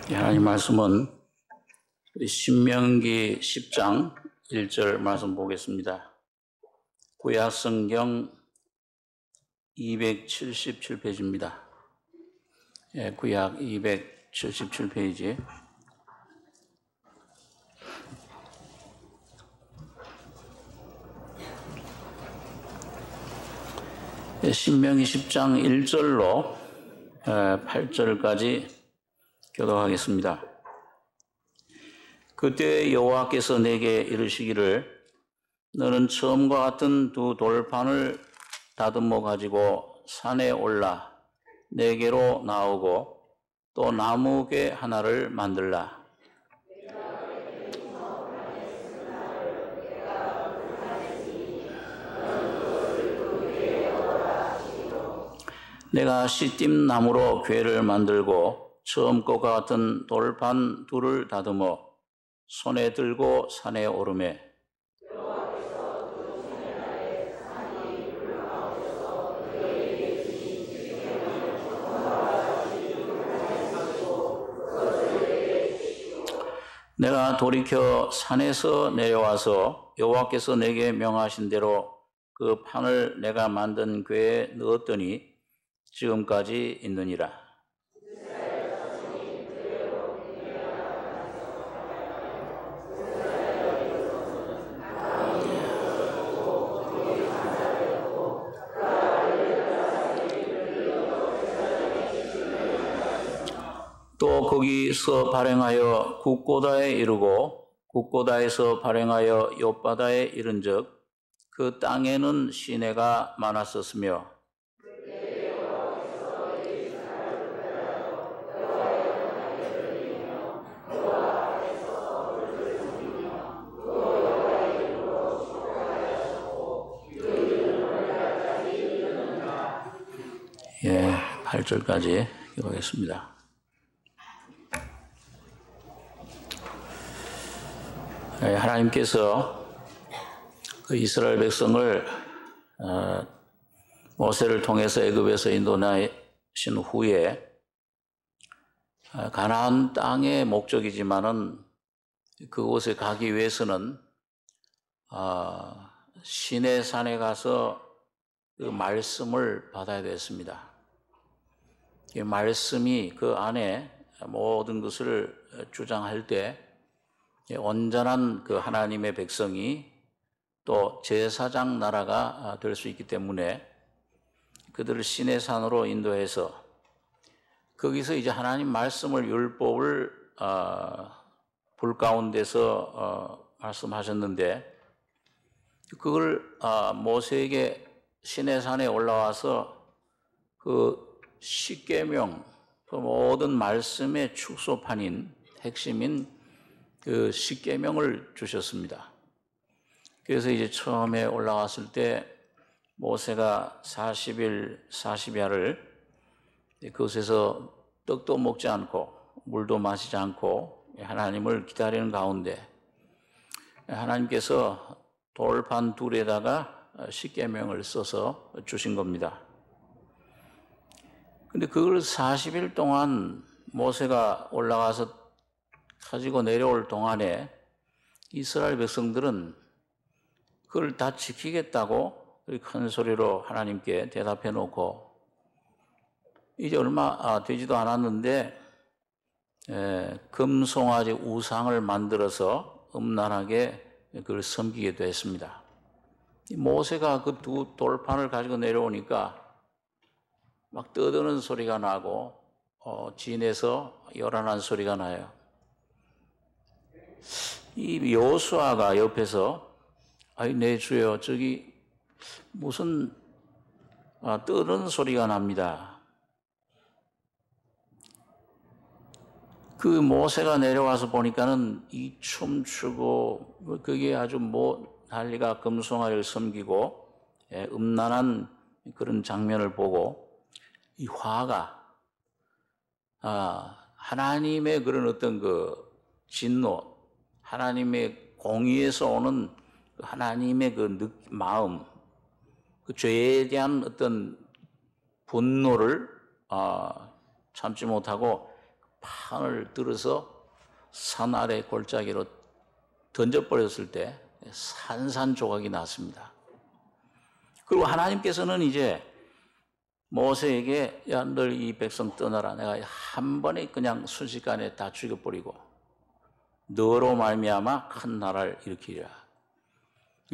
하나님 말씀은 신명기 10장 1절 말씀 보겠습니다. 구약성경 277페이지입니다. 구약 277페이지. 신명기 10장 1절로 8절까지 교독하겠습니다. 그때 여호와께서 내게 이르시기를 너는 처음과 같은 두 돌판을 다듬어 가지고 산에 올라 내게로 나오고 또 나무개 하나를 만들라. 내가 시딤 나무로 궤를 만들고 처음 것과 같은 돌판 둘을 다듬어 손에 들고 산에 오르매 내가 돌이켜 산에서 내려와서 여호와께서 내게 명하신 대로 그 판을 내가 만든 궤에 넣었더니 지금까지 있느니라. 또 거기서 발행하여 국고다에 이르고 국고다에서 발행하여 욥바다에 이른즉 그 땅에는 시내가 많았었으며 예, 8절까지 읽어보겠습니다. 하나님께서 그 이스라엘 백성을 모세를 통해서 애굽에서 인도하신 후에 가나안 땅의 목적이지만은 그곳에 가기 위해서는 시내 산에 가서 그 말씀을 받아야 됐습니다. 이 말씀이 그 안에 모든 것을 주장할 때 온전한 그 하나님의 백성이 또 제사장 나라가 될 수 있기 때문에 그들을 시내 산으로 인도해서 거기서 이제 하나님 말씀을 율법을 불 가운데서 말씀하셨는데 그걸 모세에게 시내 산에 올라와서 그 십계명 그 모든 말씀의 축소판인 핵심인 그 십계명을 주셨습니다. 그래서 이제 처음에 올라갔을 때 모세가 40일 40야를 그곳에서 떡도 먹지 않고 물도 마시지 않고 하나님을 기다리는 가운데 하나님께서 돌판 둘에다가 십계명을 써서 주신 겁니다. 근데 그걸 40일 동안 모세가 올라가서 가지고 내려올 동안에 이스라엘 백성들은 그걸 다 지키겠다고 큰 소리로 하나님께 대답해 놓고 이제 얼마 되지도 않았는데 금송아지 우상을 만들어서 음란하게 그걸 섬기게 됐습니다. 모세가 그 두 돌판을 가지고 내려오니까 막 떠드는 소리가 나고 진에서 요란한 소리가 나요. 이 여호수아가 옆에서 아이 내 주여 저기 무슨 떠드는 소리가 납니다. 그 모세가 내려와서 보니까는 이 춤추고 그게 아주 난리가 금송아지를 섬기고 음란한 그런 장면을 보고 이 화가 하나님의 그런 어떤 그 진노, 하나님의 공의에서 오는 하나님의 그 마음, 그 죄에 대한 어떤 분노를 참지 못하고 판을 들어서 산 아래 골짜기로 던져버렸을 때 산산조각이 났습니다. 그리고 하나님께서는 이제 모세에게 야, 널 이 백성 떠나라. 내가 한 번에 그냥 순식간에 다 죽여버리고 너로 말미암아 큰 나라를 일으키리라.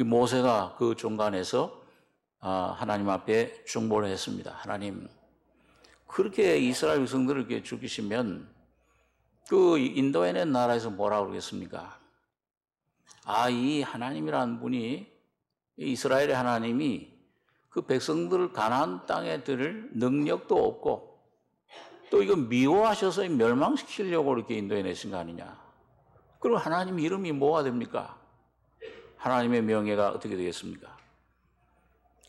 모세가 그 중간에서 하나님 앞에 중보를 했습니다. 하나님, 그렇게 이스라엘 백성들을 이렇게 죽이시면 그 인도에 있는 나라에서 뭐라고 그러겠습니까? 이 하나님이라는 분이, 이스라엘의 하나님이 그 백성들을 가나안 땅에 들을 능력도 없고 또 이거 미워하셔서 멸망시키려고 이렇게 인도에 내신 거 아니냐. 그럼 하나님 이름이 뭐가 됩니까? 하나님의 명예가 어떻게 되겠습니까?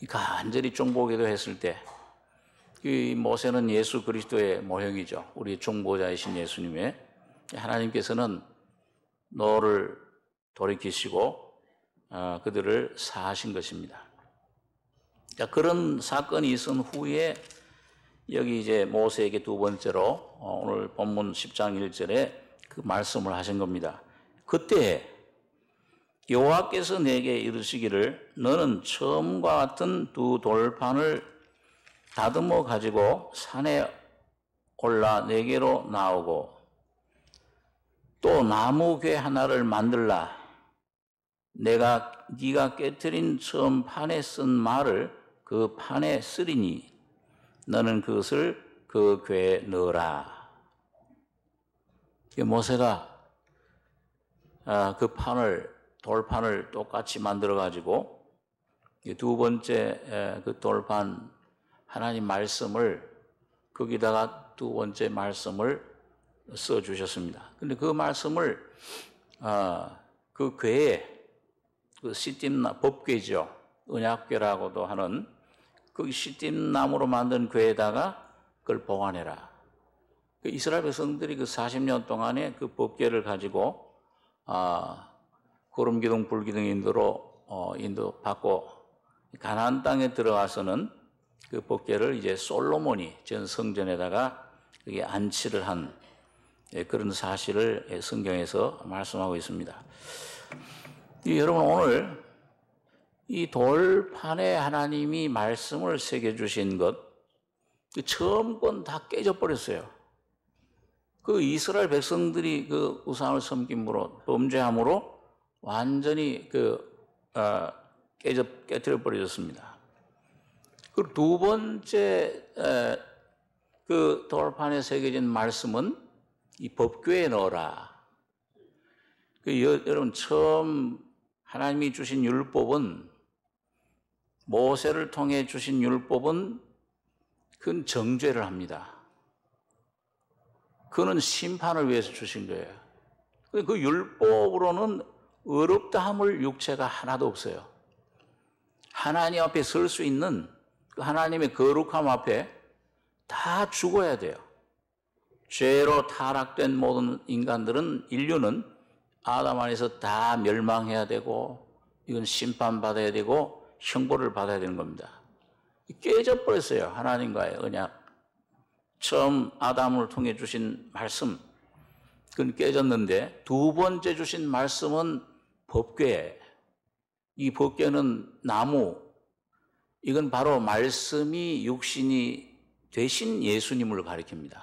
간절히 중보기도 했을 때 이 모세는 예수 그리스도의 모형이죠. 우리 중보자이신 예수님의. 하나님께서는 너를 돌이키시고 그들을 사하신 것입니다. 자, 그런 사건이 있은 후에 여기 이제 모세에게 두 번째로 오늘 본문 10장 1절에 그 말씀을 하신 겁니다. 그때 여호와께서 내게 이르시기를 너는 처음과 같은 두 돌판을 다듬어 가지고 산에 올라 내게로 나오고 또 나무괴 하나를 만들라. 내가 네가 깨트린 처음 판에 쓴 말을 그 판에 쓰리니 너는 그것을 그 궤에 넣어라. 모세가 그 돌판을 똑같이 만들어 가지고 두 번째 그 돌판 하나님 말씀을 거기다가 두 번째 말씀을 써 주셨습니다. 근데 그 말씀을 그 궤에 그 시딤나 법궤죠. 언약궤라고도 하는 그 시딤나무로 만든 궤에다가 그걸 보관해라. 그 이스라엘 백성들이 그 40년 동안에 그 법궤를 가지고 구름기둥 불기둥 인도로 인도받고 가나안 땅에 들어가서는 그 법궤를 이제 솔로몬이 전 성전에다가 여기 안치를 한 그런 사실을 성경에서 말씀하고 있습니다. 여러분, 오늘 이 돌판에 하나님이 말씀을 새겨주신 것, 처음 건 다 깨져버렸어요. 그 이스라엘 백성들이 그 우상을 섬김으로, 범죄함으로 완전히 깨뜨려 버려졌습니다. 그 두 번째 그 돌판에 새겨진 말씀은 이 법궤에 넣어라. 여러분, 처음 하나님이 주신 율법은, 모세를 통해 주신 율법은 그건 정죄를 합니다. 그는 심판을 위해서 주신 거예요. 그 율법으로는 의롭다함을 육체가 하나도 없어요. 하나님 앞에 설 수 있는 그 하나님의 거룩함 앞에 다 죽어야 돼요. 죄로 타락된 모든 인류는 아담 안에서 다 멸망해야 되고 이건 심판받아야 되고 형벌을 받아야 되는 겁니다. 깨져버렸어요. 하나님과의 언약. 처음 아담을 통해 주신 말씀, 그건 깨졌는데 두 번째 주신 말씀은 법궤. 이 법궤는 나무, 이건 바로 말씀이 육신이 되신 예수님을 가리킵니다.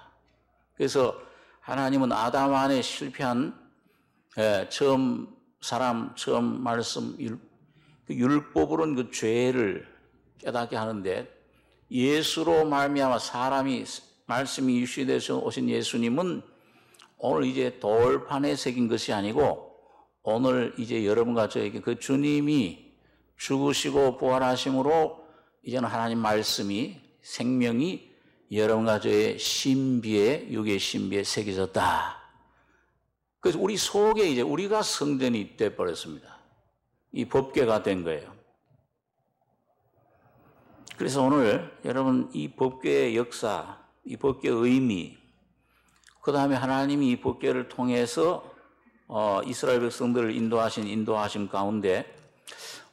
그래서 하나님은 아담 안에 실패한 처음 말씀, 율법으로는 그 죄를 깨닫게 하는데 예수로 말미암아 사람이 말씀이 육신이 되어서 오신 예수님은 오늘 이제 돌판에 새긴 것이 아니고 오늘 이제 여러분과 저에게 그 주님이 죽으시고 부활하심으로 이제는 하나님 말씀이 생명이 여러분과 저의 신비에, 육의 신비에 새겨졌다. 그래서 우리 속에 이제 우리가 성전이 돼 버렸습니다. 이 법궤가 된 거예요. 그래서 오늘 여러분 이 법궤의 역사, 이 법궤의 의미, 그 다음에 하나님이 이 법궤를 통해서 이스라엘 백성들을 인도하신 가운데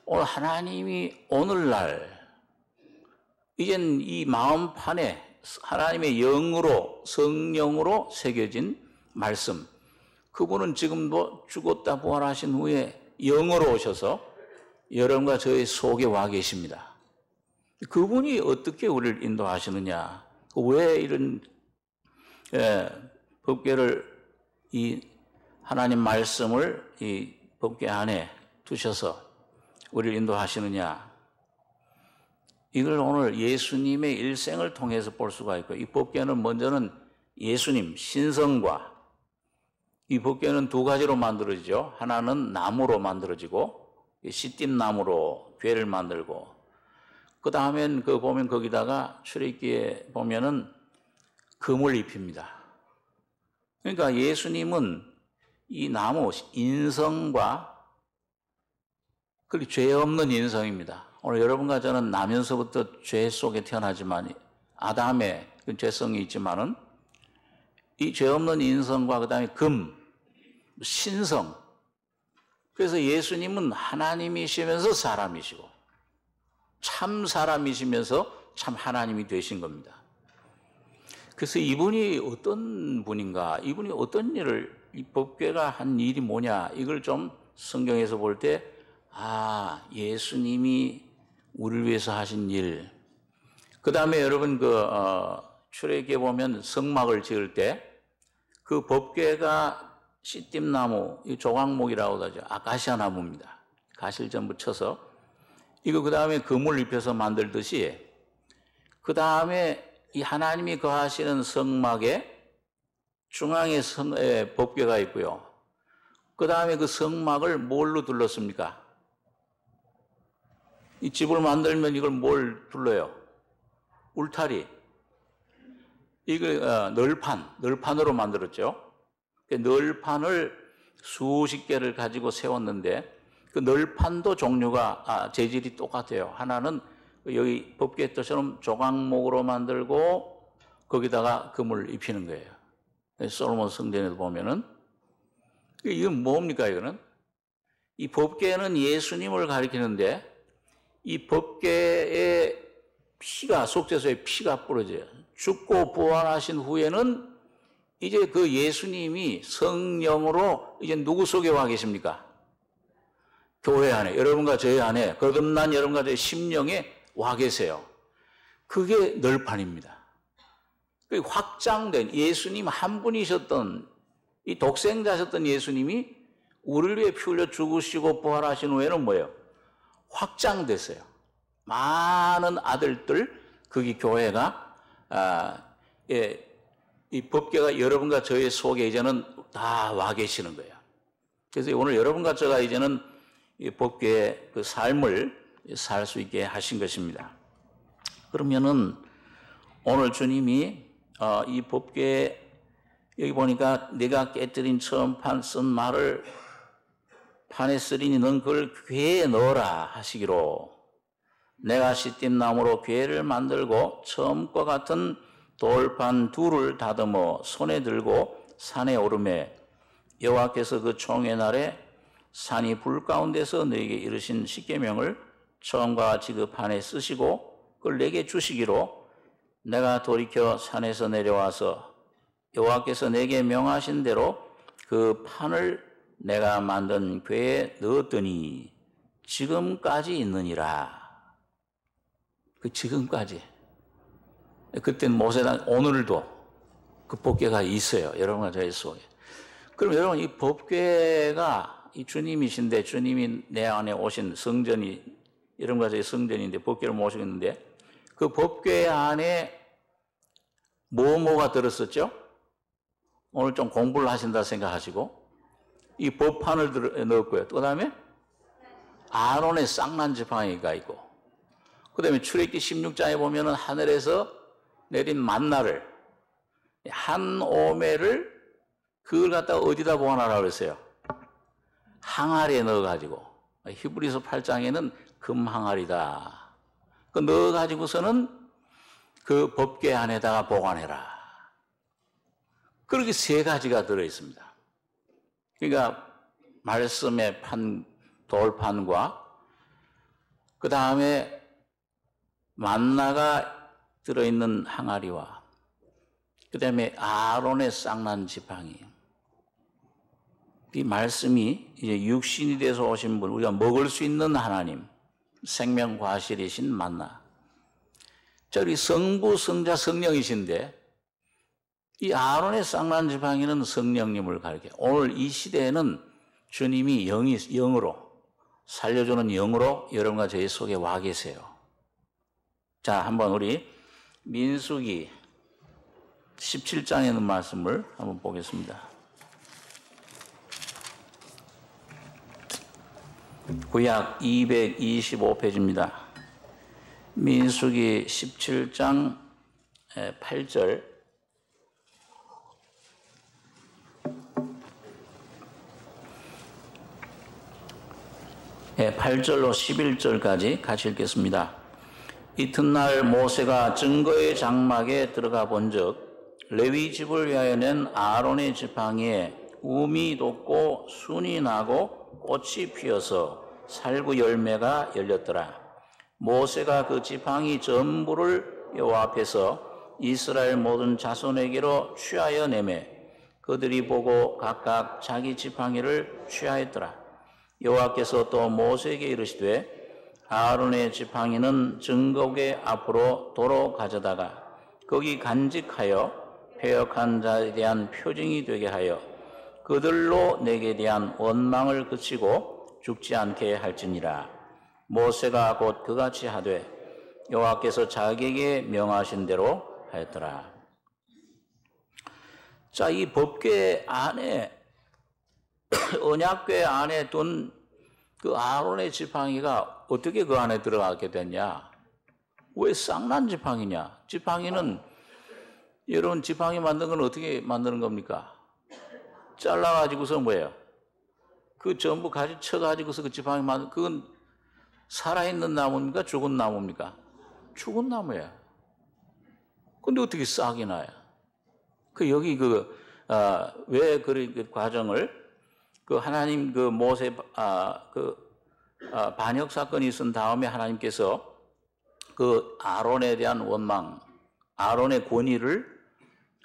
오늘 하나님이 오늘날 이젠 이 마음판에 하나님의 영으로, 성령으로 새겨진 말씀. 그분은 지금도 죽었다 부활하신 후에 영으로 오셔서 여러분과 저의 속에 와 계십니다. 그분이 어떻게 우리를 인도하시느냐? 왜 이런 법궤를, 이 하나님 말씀을 이 법궤 안에 두셔서 우리를 인도하시느냐? 이걸 오늘 예수님의 일생을 통해서 볼 수가 있고, 이 법궤는 먼저는 예수님 신성과, 이 법궤는 두 가지로 만들어지죠. 하나는 나무로 만들어지고 시띠나무로 궤를 만들고, 그 다음엔 보면 거기다가 출애굽기에 보면은 금을 입힙니다. 그러니까 예수님은 이 나무 인성과, 그리고 죄 없는 인성입니다. 오늘 여러분과 저는 나면서부터 죄 속에 태어나지만 아담의 그 죄성이 있지만은 이 죄 없는 인성과 그 다음에 신성. 그래서 예수님은 하나님이시면서 사람이시고 참 사람이시면서 참 하나님이 되신 겁니다. 그래서 이분이 어떤 분인가, 이분이 어떤 일을, 이 법궤가 한 일이 뭐냐, 이걸 좀 성경에서 볼 때, 예수님이 우리를 위해서 하신 일. 그 다음에 여러분 출애굽기에 보면 성막을 지을 때 그 법궤가 시띠나무, 이 조각목이라고 하죠. 아카시아 나무입니다. 가시를 전부 쳐서 이거 그 다음에 금을 입혀서 만들듯이, 그 다음에 이 하나님이 거하시는 성막에 중앙에 법궤가 있고요. 그 다음에 그 성막을 뭘로 둘렀습니까? 이 집을 만들면 이걸 뭘 둘러요? 울타리. 이걸 널판으로 만들었죠. 널판을 수십 개를 가지고 세웠는데 그 널판도 종류가 재질이 똑같아요. 하나는 여기 법궤 뜻처럼 조각목으로 만들고 거기다가 금을 입히는 거예요. 솔로몬 성전에도 보면은, 이건 뭡니까? 이거는 이 법궤는 예수님을 가리키는데 이 법궤의 피가, 속죄소의 피가 뿌려져요. 죽고 부활하신 후에는 이제 그 예수님이 성령으로 이제 누구 속에 와 계십니까? 교회 안에, 여러분과 저희 안에, 거듭난 여러분과 저희 심령에 와 계세요. 그게 널판입니다. 확장된 예수님 한 분이셨던, 이 독생자셨던 예수님이 우리를 위해 피 흘려 죽으시고 부활하신 후에는 뭐예요? 확장됐어요. 많은 아들들, 거기 교회가, 이 법궤가 여러분과 저의 속에 이제는 다 와 계시는 거예요. 그래서 오늘 여러분과 저가 이제는 이 법궤의 그 삶을 살 수 있게 하신 것입니다. 그러면은 오늘 주님이 이 법궤, 여기 보니까 내가 깨뜨린 처음 쓴 말을 판에 쓰리니 넌 그걸 궤에 넣어라 하시기로, 내가 시띠나무로 궤를 만들고 처음과 같은 돌판 둘을 다듬어 손에 들고 산에 오르매 여호와께서 그 총회 날에 산이 불 가운데서 너에게 이르신 십계명을 처음과 같이 그 판에 쓰시고 그걸 내게 주시기로, 내가 돌이켜 산에서 내려와서 여호와께서 내게 명하신 대로 그 판을 내가 만든 궤에 넣었더니 지금까지 있느니라. 그 지금까지. 그때는 모세당, 오늘도 그 법궤가 있어요. 여러분과 저희 속에. 그럼 여러분, 이 법궤가 이 주님이신데, 주님이 내 안에 오신 성전이, 여러분과 저희 성전인데 법궤를 모시고 있는데, 그 법궤 안에 뭐가 들었었죠? 오늘 좀 공부를 하신다 생각하시고, 이 법판을 넣었고요. 그 다음에 아론의 쌍난 지팡이가 있고, 그 다음에 출애굽기 16장에 보면은 하늘에서 내린 만나를, 한 오매를 그걸 갖다가 어디다 보관하라고 그랬어요? 항아리에 넣어가지고, 히브리서 8장에는 금 항아리다. 그 넣어가지고서는 그 법궤 안에다가 보관해라. 그렇게 세 가지가 들어있습니다. 그러니까 말씀의 돌판과 그 다음에 만나가 들어있는 항아리와 그 다음에 아론의 쌍난 지팡이, 이 말씀이 이제 육신이 돼서 오신 분, 우리가 먹을 수 있는 하나님, 생명 과실이신 만나. 자, 우리 성부, 성자, 성령이신데 이 아론의 쌍난 지팡이는 성령님을 가리켜요. 오늘 이 시대에는 주님이 영으로 살려주는 영으로 여러분과 저희 속에 와 계세요. 자, 한번 우리 민수기 17장에 있는 말씀을 한번 보겠습니다. 구약 225페이지입니다. 민수기 17장 8절. 8절로 11절까지 같이 읽겠습니다. 이튿날 모세가 증거의 장막에 들어가 본즉 레위 집을 위하여 낸 아론의 지팡이에 움이 돋고 순이 나고 꽃이 피어서 살구 열매가 열렸더라. 모세가 그 지팡이 전부를 여호와 앞에서 이스라엘 모든 자손에게로 취하여 내매 그들이 보고 각각 자기 지팡이를 취하였더라. 여호와께서 또 모세에게 이르시되 아론의 지팡이는 증거궤 앞으로 도로 가져다가 거기 간직하여 패역한 자에 대한 표징이 되게 하여 그들로 내게 대한 원망을 그치고 죽지 않게 할지니라. 모세가 곧 그같이 하되 여호와께서 자기에게 명하신 대로 하였더라. 자, 이 법궤 안에 언약궤 안에 둔 그 아론의 지팡이가 어떻게 그 안에 들어가게 됐냐? 왜 쌍난 지팡이냐? 지팡이는 여러분 지팡이 만든 건 어떻게 만드는 겁니까? 잘라가지고서 뭐예요? 그 전부 쳐가지고서 그 지팡이 만든 그건 살아있는 나무입니까? 죽은 나무입니까? 죽은 나무예요. 근데 어떻게 싹이 나요? 여기 왜 그 과정을 그 하나님 그 모세 반역 사건이 있은 다음에 하나님께서 그 아론에 대한 원망, 아론의 권위를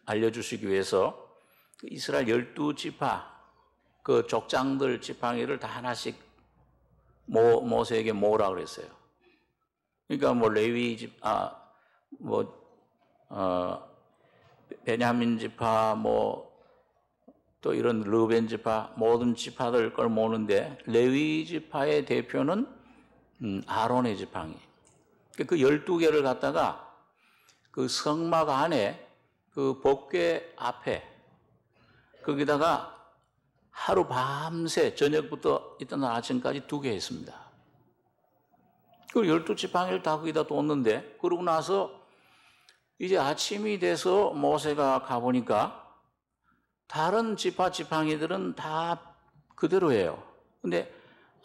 알려주시기 위해서 이스라엘 12지파 그 족장들 지팡이를 다 하나씩 모세에게 모으라 그랬어요. 그러니까 뭐 레위 베냐민 지파 또 이런 르벤 지파 모든 지파들 걸 모으는데 레위 지파의 대표는 아론의 지팡이. 그 12개를 갖다가 그 성막 안에 그 법궤 앞에 거기다가 하루 밤새 저녁부터 이튿날 아침까지 두게 했습니다. 그 12지팡이를 다 거기다 뒀는데 그러고 나서 이제 아침이 돼서 모세가 가보니까 다른 지파 지팡이들은 다 그대로예요. 근데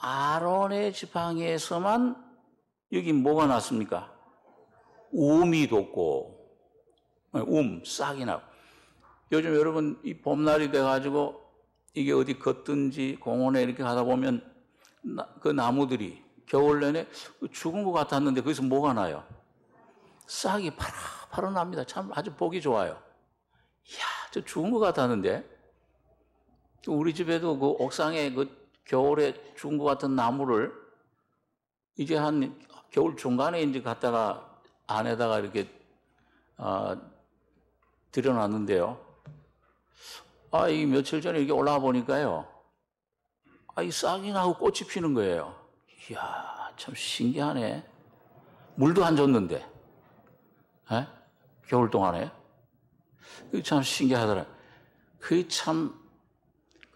아론의 지팡이에서만 여기 뭐가 났습니까? 움이 돋고 싹이 나고. 요즘 여러분 이 봄날이 돼가지고 이게 어디 걷든지 공원에 이렇게 가다 보면 그 나무들이 겨울 내내 죽은 것 같았는데 거기서 뭐가 나요? 싹이 파랗파랗 납니다. 참 아주 보기 좋아요. 이야, 저 죽은 것 같았는데 우리 집에도 그 옥상에 그 겨울에 죽은 것 같은 나무를 이제 한 겨울 중간에 이제 갖다가 안에다가 이렇게 들여놨는데요. 이 며칠 전에 이렇게 올라와 보니까요. 이 싹이 나고 꽃이 피는 거예요. 이야, 참 신기하네. 물도 안 줬는데. 겨울 동안에. 그게 참 신기하더라. 그게 참,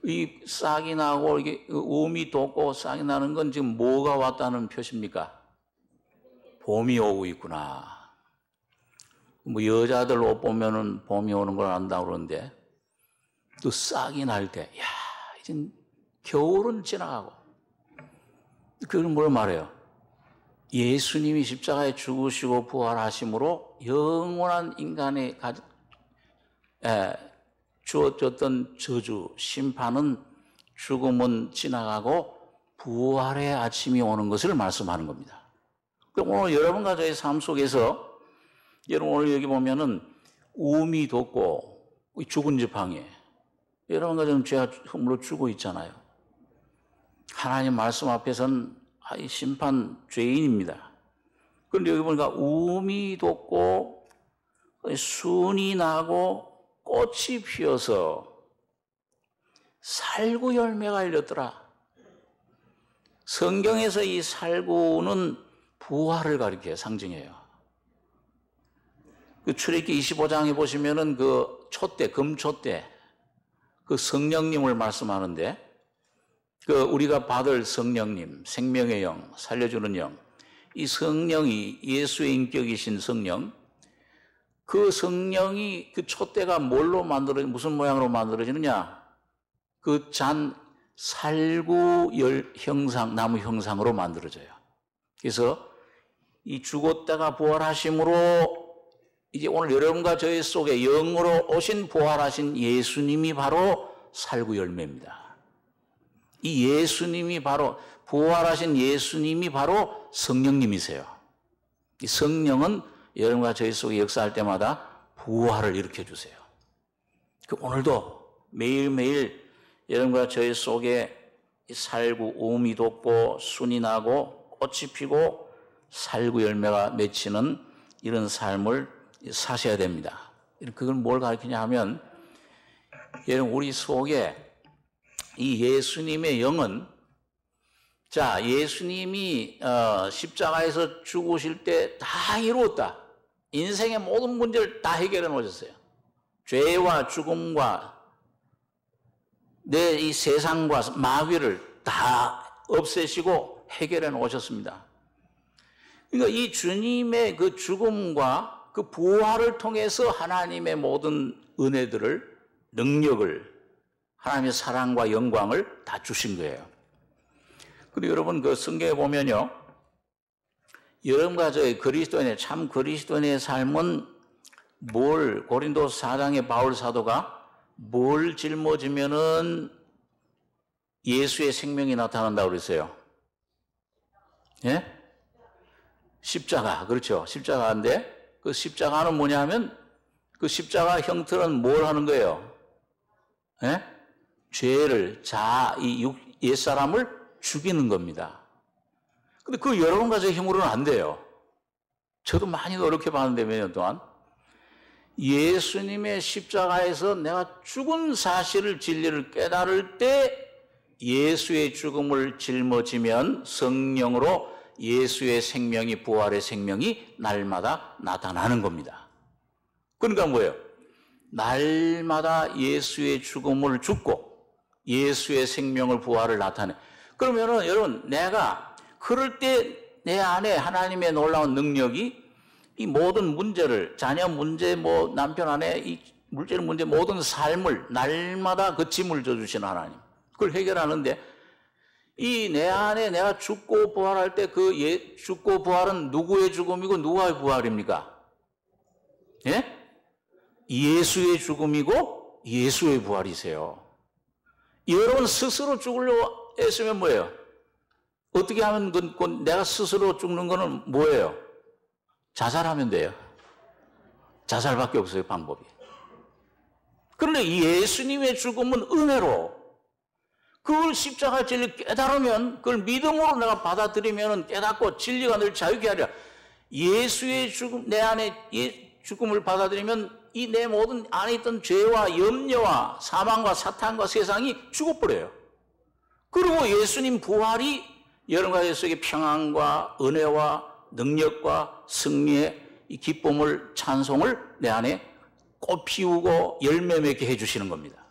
이 싹이 나고, 이게 움이 돋고 싹이 나는 건 지금 뭐가 왔다는 표시입니까? 봄이 오고 있구나. 뭐 여자들 옷 보면은 봄이 오는 걸 안다고 그러는데, 또 싹이 날 때, 야, 이제 겨울은 지나가고. 그건 뭘 말해요? 예수님이 십자가에 죽으시고 부활하심으로 영원한 인간에 주어졌던 저주, 심판은 죽음은 지나가고 부활의 아침이 오는 것을 말씀하는 겁니다. 그럼 오늘 여러분과 저의 삶 속에서 여러분 오늘 여기 보면은 우미 돋고 죽은 지팡이 여러 가지 죄와 허물로 죽어 있잖아요. 하나님 말씀 앞에서는 심판 죄인입니다. 그런데 여기 보니까 우미 돋고 순이 나고 꽃이 피어서 살구 열매가 열렸더라. 성경에서 이 살구는 부활을 가리켜요. 상징해요. 그 출애굽기 25장에 보시면은 그 촛대, 금촛대, 그 성령님을 말씀하는데, 그 우리가 받을 성령님, 생명의 영, 살려주는 영, 이 성령이 예수의 인격이신 성령, 그 성령이 그 촛대가 뭘로 무슨 모양으로 만들어지느냐? 그 잔 살구 형상, 나무 형상으로 만들어져요. 그래서 이 죽었다가 부활하심으로 이제 오늘 여러분과 저희 속에 영으로 오신 부활하신 예수님이 바로 살구 열매입니다. 이 예수님이 바로 부활하신 예수님이 바로 성령님이세요. 이 성령은 여러분과 저희 속에 역사할 때마다 부활을 일으켜 주세요. 오늘도 매일매일 여러분과 저희 속에 살구 우미 돋고 순이 나고 꽃이 피고 살구 열매가 맺히는 이런 삶을 사셔야 됩니다. 그걸 뭘 가르치냐 하면 여러분 우리 속에 이 예수님의 영은 자 예수님이 십자가에서 죽으실 때 다 이루었다. 인생의 모든 문제를 다 해결해 놓으셨어요. 죄와 죽음과 내 이 세상과 마귀를 다 없애시고 해결해 놓으셨습니다. 그러니까 이 주님의 그 죽음과 그 부활을 통해서 하나님의 모든 은혜들을, 능력을, 하나님의 사랑과 영광을 다 주신 거예요. 그리고 여러분 그 성경에 보면요, 여러분과 저희 그리스도인의 참 그리스도인의 삶은 뭘 고린도서 4장의 바울 사도가 뭘 짊어지면은 예수의 생명이 나타난다고 그랬어요. 예? 십자가, 그렇죠. 십자가인데 그 십자가는 뭐냐 하면 그 십자가 형틀은 뭘 하는 거예요? 예? 죄를, 이 옛사람을 죽이는 겁니다. 근데 그 여러분과 제 힘으로는 안 돼요. 저도 많이 노력해 봤는데 몇 년 동안. 예수님의 십자가에서 내가 죽은 사실을 진리를 깨달을 때 예수의 죽음을 짊어지면 성령으로 예수의 생명이 부활의 생명이 날마다 나타나는 겁니다. 그러니까 뭐예요? 날마다 예수의 죽음을 죽고 예수의 생명을 부활을 나타내. 그러면은 여러분 내가 그럴 때 내 안에 하나님의 놀라운 능력이 이 모든 문제를 자녀 문제 뭐 남편 아내 이 물질 문제 모든 삶을 날마다 그 짐을 져주시는 하나님 그걸 해결하는데 이 내 안에 내가 죽고 부활할 때 그 죽고 부활은 누구의 죽음이고 누구의 부활입니까? 예? 예수의 죽음이고 예수의 부활이세요. 여러분 스스로 죽으려고 했으면 뭐예요? 어떻게 하면 내가 스스로 죽는 거는 뭐예요? 자살하면 돼요. 자살밖에 없어요, 방법이. 그런데 예수님의 죽음은 은혜로 그걸 십자가 진리 깨달으면 그걸 믿음으로 내가 받아들이면 깨닫고 진리가 늘 자유케 하리라. 예수의 죽음, 내 안에 죽음을 받아들이면 이 내 모든 안에 있던 죄와 염려와 사망과 사탄과 세상이 죽어버려요. 그리고 예수님 부활이 여러분과 속에 평안과 은혜와 능력과 승리의 이 기쁨을 찬송을 내 안에 꽃 피우고 열매 맺게 해주시는 겁니다.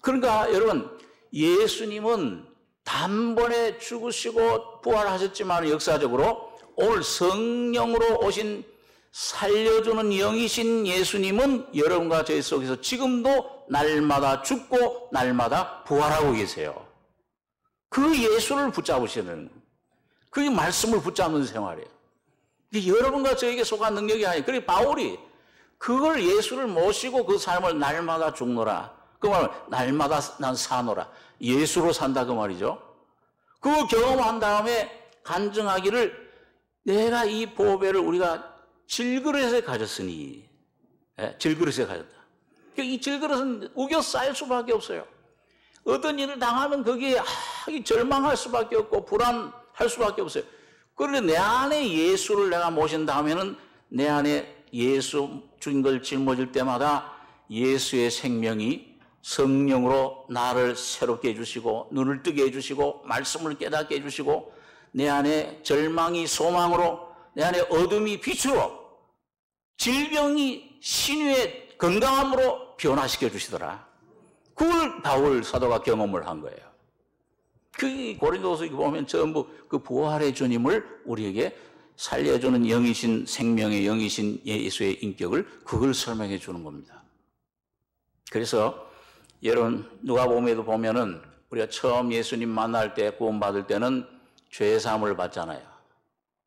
그러니까 여러분 예수님은 단번에 죽으시고 부활하셨지만 역사적으로 오늘 성령으로 오신 살려주는 영이신 예수님은 여러분과 저희 속에서 지금도 날마다 죽고 날마다 부활하고 계세요. 그 예수를 붙잡으시는 그 말씀을 붙잡는 생활이에요. 여러분과 저에게 속한 능력이 아니에요. 그리고 바울이 그걸 예수를 모시고 그 삶을 날마다 죽노라. 그 말은 날마다 난 사노라. 예수로 산다 그 말이죠. 그거 경험한 다음에 간증하기를 내가 이 보배를 우리가 질그릇에 가졌으니, 질그릇에 가졌다. 이 질그릇은 우겨 쌓일 수밖에 없어요. 어떤 일을 당하면 거기에 절망할 수밖에 없고 불안할 수밖에 없어요. 그런데 내 안에 예수를 내가 모신다 하면은 내 안에 예수 죽인 걸 짊어질 때마다 예수의 생명이 성령으로 나를 새롭게 해주시고 눈을 뜨게 해주시고 말씀을 깨닫게 해주시고 내 안에 절망이 소망으로 내 안에 어둠이 빛으로 질병이 신유의 건강함으로 변화시켜 주시더라. 그걸 바울 사도가 경험을 한 거예요. 그 고린도서 보면 전부 그 부활의 주님을 우리에게 살려주는 영이신 생명의 영이신 예수의 인격을 그걸 설명해 주는 겁니다. 그래서 여러분 누가복음에도 보면은 우리가 처음 예수님 만날 때 구원받을 때는 죄사함을 받잖아요.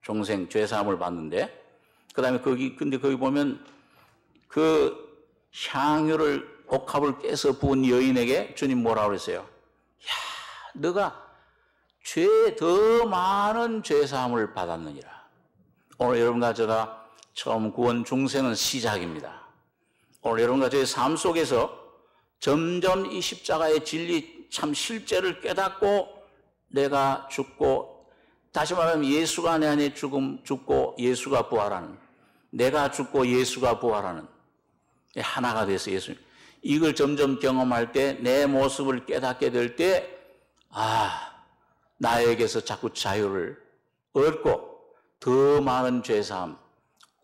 종생 죄사함을 받는데 그다음에 근데 거기 보면 그 향유를 옥합을 깨서 부은 여인에게 주님 뭐라고 그랬어요? 야, 너가 더 많은 죄사함을 받았느니라. 오늘 여러분과 제가 처음 구원 중생은 시작입니다. 오늘 여러분과 저의 삶 속에서 점점 이 십자가의 진리 참 실제를 깨닫고 내가 죽고 다시 말하면 예수가 내 안에 죽고 예수가 부활하는 내가 죽고 예수가 부활하는 하나가 돼서 예수님 이걸 점점 경험할 때 내 모습을 깨닫게 될 때 나에게서 자꾸 자유를 얻고 더 많은 죄사함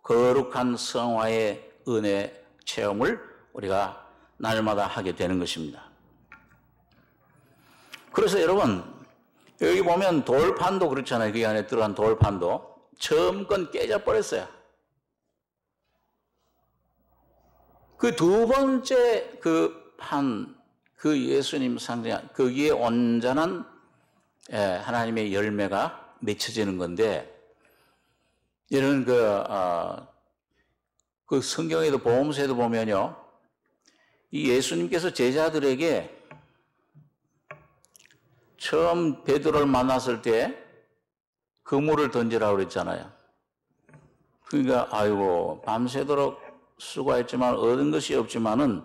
거룩한 성화의 은혜 체험을 우리가 날마다 하게 되는 것입니다. 그래서 여러분 여기 보면 돌판도 그렇잖아요. 그 안에 들어간 돌판도 처음 건 깨져버렸어요. 그 두 번째 그 판, 그 예수님 상징, 거기에 온전한 하나님의 열매가 맺혀지는 건데, 여러분 그 성경에도 보험서에도 보면요, 이 예수님께서 제자들에게 처음 베드로를 만났을 때 그물을 던지라고 그랬잖아요. 그러니까 아이고 밤새도록 수고했지만 얻은 것이 없지만은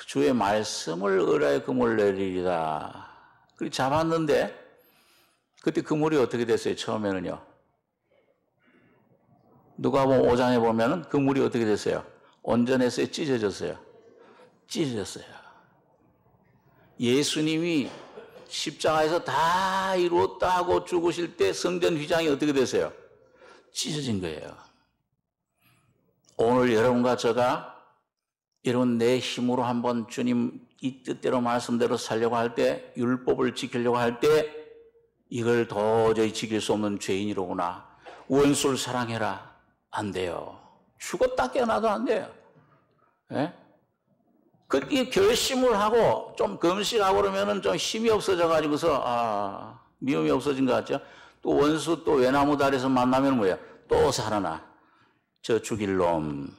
주의 말씀을 의뢰해 그물 내리리라. 그렇게 잡았는데 그때 그물이 어떻게 됐어요? 처음에는요. 누가복음 5장에 보면은 그물이 어떻게 됐어요? 온전했어요? 찢어졌어요? 찢어졌어요. 예수님이 십자가에서 다 이루었다 하고 죽으실 때 성전 휘장이 어떻게 됐어요? 찢어진 거예요. 오늘 여러분과 제가 이런 내 힘으로 한번 주님 이 뜻대로 말씀대로 살려고 할 때 율법을 지키려고 할 때 이걸 도저히 지킬 수 없는 죄인이로구나. 원수를 사랑해라. 안 돼요. 죽었다 깨어나도 안 돼요. 예? 그 결심을 하고 좀 금식하고 그러면은 좀 힘이 없어져 가지고서 미움이 없어진 것 같죠? 또 원수 또 외나무 다리에서 만나면 뭐예요? 또 살아나. 저 죽일 놈.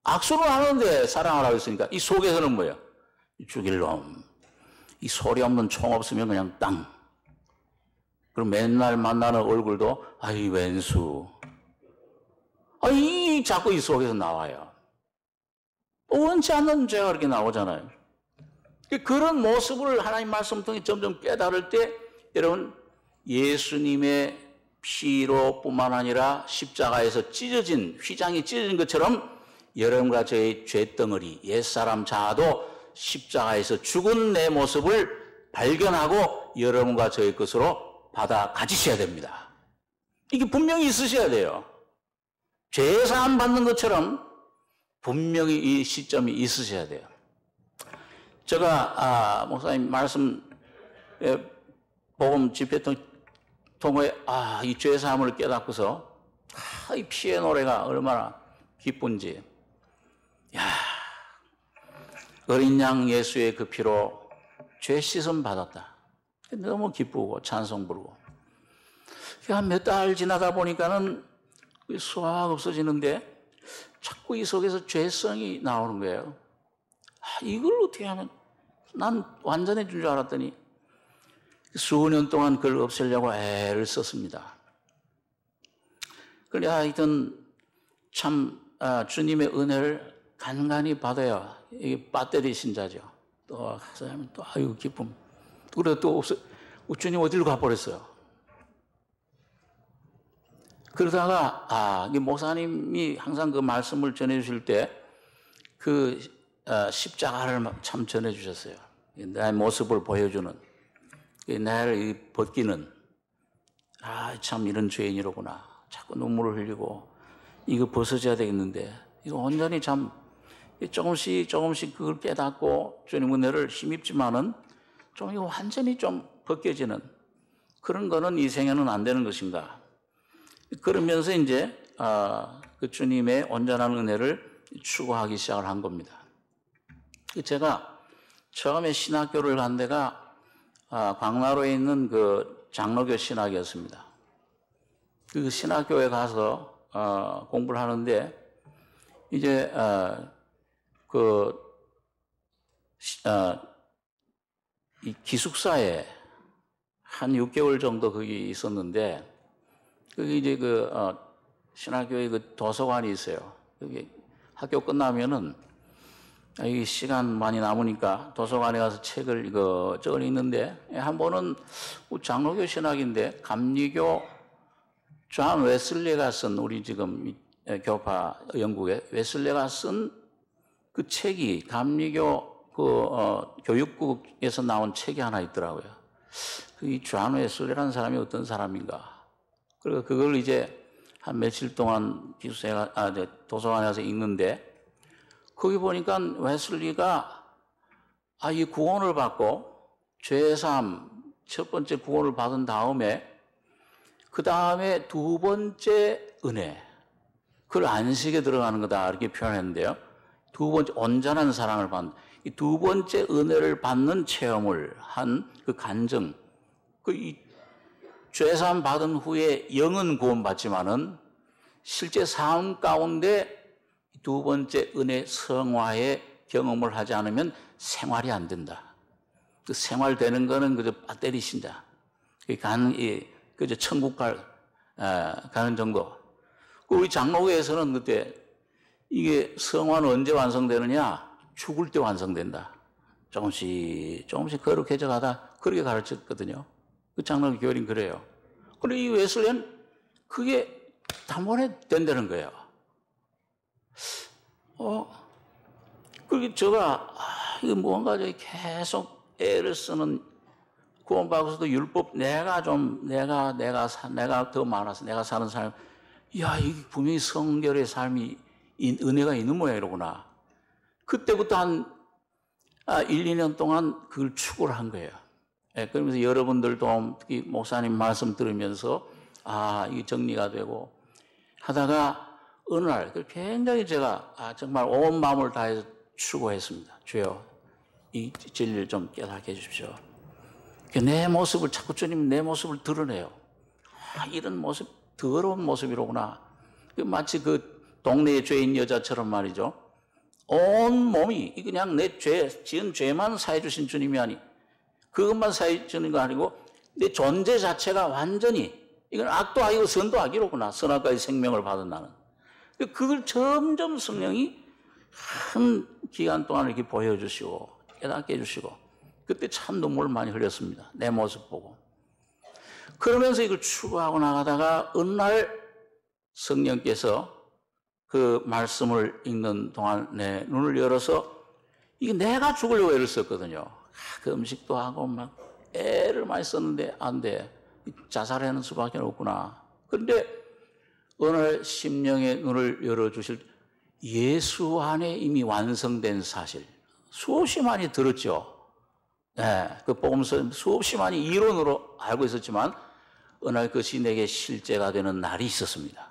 악수는 하는데 사랑하라고 했으니까 이 속에서는 뭐예요? 죽일 놈. 이 소리 없는 총 없으면 그냥 땅. 그럼 맨날 만나는 얼굴도 아이 왼수. 자꾸 이 속에서 나와요. 원치 않는 죄가 그렇게 나오잖아요. 그런 모습을 하나님 말씀 통해 점점 깨달을 때 여러분 예수님의 피로 뿐만 아니라 십자가에서 찢어진 휘장이 찢어진 것처럼 여러분과 저의 죄덩어리 옛사람 자아도 십자가에서 죽은 내 모습을 발견하고 여러분과 저의 것으로 받아 가지셔야 됩니다. 이게 분명히 있으셔야 돼요. 죄사함 받는 것처럼 분명히 이 시점이 있으셔야 돼요. 제가 목사님 말씀 복음 집회 통해 이 죄사함을 깨닫고서 이 피의 노래가 얼마나 기쁜지. 어린 양 예수의 그 피로 죄 씻음 받았다. 너무 기쁘고 찬송 부르고. 한 몇 달 지나다 보니까는 수화가 없어지는데 자꾸 이 속에서 죄성이 나오는 거예요. 이걸 어떻게 하면 난 완전해진 줄 알았더니 수년 동안 그걸 없애려고 애를 썼습니다. 그래 하여튼 참 주님의 은혜를 간간히 받아야 이게 배터리 신자죠. 또 하면 또 아유 기쁨. 그래 또 주님 어디로 가버렸어요. 그러다가 목사님이 항상 그 말씀을 전해주실 때 그 십자가를 참 전해주셨어요. 나의 모습을 보여주는, 나를 벗기는, 참 이런 죄인이로구나. 자꾸 눈물을 흘리고 이거 벗어져야 되겠는데 이거 온전히 참 조금씩 그걸 깨닫고 주님 은혜를 힘입지만은 좀 이거 완전히 좀 벗겨지는 그런 거는 이 생에는 안 되는 것인가. 그러면서 이제 그 주님의 온전한 은혜를 추구하기 시작을 한 겁니다. 제가 처음에 신학교를 간 데가 광나루에 있는 그 장로교 신학이었습니다. 그 신학교에 가서 공부를 하는데 이제 이 기숙사에 한 6개월 정도 거기 있었는데 거기 이제 신학교에 그 도서관이 있어요. 여기 학교 끝나면은 이 시간 많이 남으니까 도서관에 가서 책을 이거 읽는데 한 번은 장로교 신학인데 감리교 존 웨슬리가 쓴 우리 지금 교파 영국의 웨슬리가 쓴 그 책이 감리교 교육국에서 나온 책이 하나 있더라고요. 이 존 웨슬리라는 사람이 어떤 사람인가. 그리고 그걸 이제 한 며칠 동안 도서관에 가서 읽는데 거기 보니까 웨슬리가 이 구원을 받고 죄사함 첫 번째 구원을 받은 다음에 그 다음에 두 번째 은혜 그걸 안식에 들어가는 거다 이렇게 표현했는데요. 두 번째 온전한 사랑을 받는 이 두 번째 은혜를 받는 체험을 한 그 간증 죄사함 받은 후에 영은 구원받지만은 실제 삶 가운데 두 번째 은혜 성화의 경험을 하지 않으면 생활이 안 된다. 그 생활되는 거는 그저 배터리 신자. 그저 천국 가는 정도. 우리 장로교에서는 그때 이게 성화는 언제 완성되느냐? 죽을 때 완성된다. 조금씩 거룩해져 가다 그렇게 가르쳤거든요. 그 장로교 교리는 그래요. 그런데 이 웨슬리는 그게 단번에 된다는 거예요. 그리고 제가 이거 뭔가 계속 애를 쓰는 구원받고서도 율법 내가 더 많아서 내가 사는 삶 이게 분명히 성결의 삶이 은혜가 있는 모양이로구나. 그때부터 한 1, 2년 동안 그걸 추구를 한 거예요. 그러면서 여러분들도 특히 목사님 말씀 들으면서 이게 정리가 되고 하다가 어느 날 굉장히 제가 정말 온 마음을 다해서 추구했습니다. 주여 이 진리를 좀 깨닫게 해주십시오. 내 모습을 자꾸 주님 내 모습을 드러내요. 이런 모습 더러운 모습이로구나. 마치 그 동네의 죄인 여자처럼 말이죠. 온 몸이 그냥 내 지은 죄만 사해 주신 주님이 아니 그것만 사해 주는 거 아니고 내 존재 자체가 완전히 이건 악도 아니고 선도 아니로구나. 선악과의 생명을 받은 나는. 그걸 점점 성령이 한 기간 동안 이렇게 보여주시고 깨닫게 해주시고 그때 참 눈물을 많이 흘렸습니다. 내 모습 보고. 그러면서 이걸 추구하고 나가다가 어느 날 성령께서 그 말씀을 읽는 동안 내 눈을 열어서 이게 내가 죽으려고 애를 썼거든요. 그 음식도 하고 막 애를 많이 썼는데 안 돼. 자살하는 수밖에 없구나. 그런데 어느 날 심령의 눈을 열어주실 예수 안에 이미 완성된 사실 수없이 많이 들었죠. 그 복음서 수없이 많이 이론으로 알고 있었지만 어느 날 그것이 내게 실제가 되는 날이 있었습니다.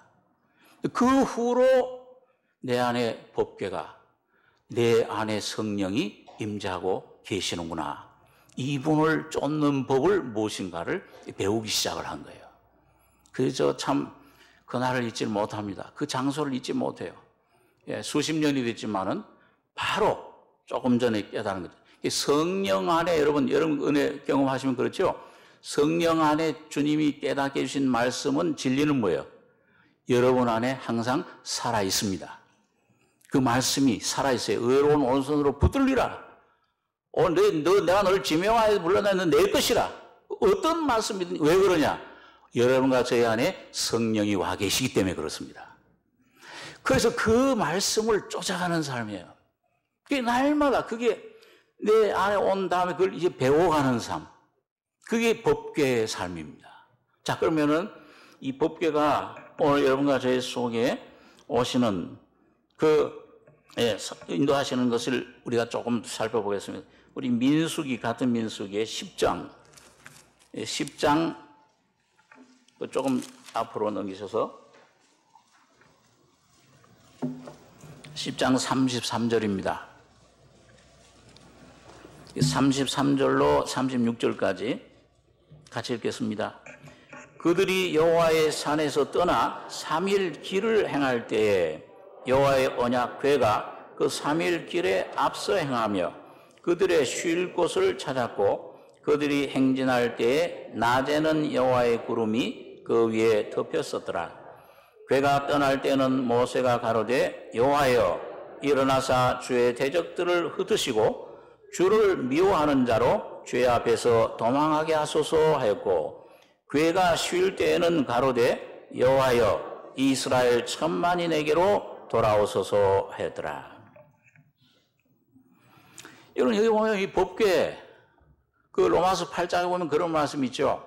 그 후로 내 안에 법궤가 내 안에 성령이 임재하고 계시는구나. 이분을 쫓는 법을 무엇인가를 배우기 시작을 한 거예요. 그래서 참 그날을 잊지 못합니다. 그 장소를 잊지 못해요. 수십 년이 됐지만은 바로 조금 전에 깨달은 거죠. 성령 안에 여러분 은혜 경험하시면 그렇죠. 성령 안에 주님이 깨닫게 해주신 말씀은 진리는 뭐예요? 여러분 안에 항상 살아 있습니다. 그 말씀이 살아 있어요. 의로운 오른손으로 붙들리라. 내가 너를 지명하여 불러냈는 내 것이라. 어떤 말씀이든 왜 그러냐? 여러분과 저희 안에 성령이 와 계시기 때문에 그렇습니다. 그래서 그 말씀을 쫓아가는 삶이에요. 그게 날마다 그게 내 안에 온 다음에 그걸 이제 배워가는 삶. 그게 법궤의 삶입니다. 자, 그러면은 이 법궤가 오늘 여러분과 저희 속에 오시는 인도하시는 것을 우리가 조금 살펴보겠습니다. 우리 민수기, 같은 민수기의 10장 조금 앞으로 넘기셔서 10장 33절입니다. 33절로 36절까지 같이 읽겠습니다. 그들이 여호와의 산에서 떠나 3일 길을 행할 때에 여호와의 언약궤가 그 3일 길에 앞서 행하며 그들의 쉴 곳을 찾았고 그들이 행진할 때에 낮에는 여호와의 구름이 그 위에 덮였었더라. 궤가 떠날 때는 모세가 가로되 여호와여 일어나사 주의 대적들을 흩으시고 주를 미워하는 자로 주의 앞에서 도망하게 하소서 하였고 궤가 쉴 때에는 가로되 여호와여 이스라엘 천만이 내게로 돌아오소서 하였더라. 여러분 여기 보면 이 법궤 그 로마서 8장에 보면 그런 말씀 있죠.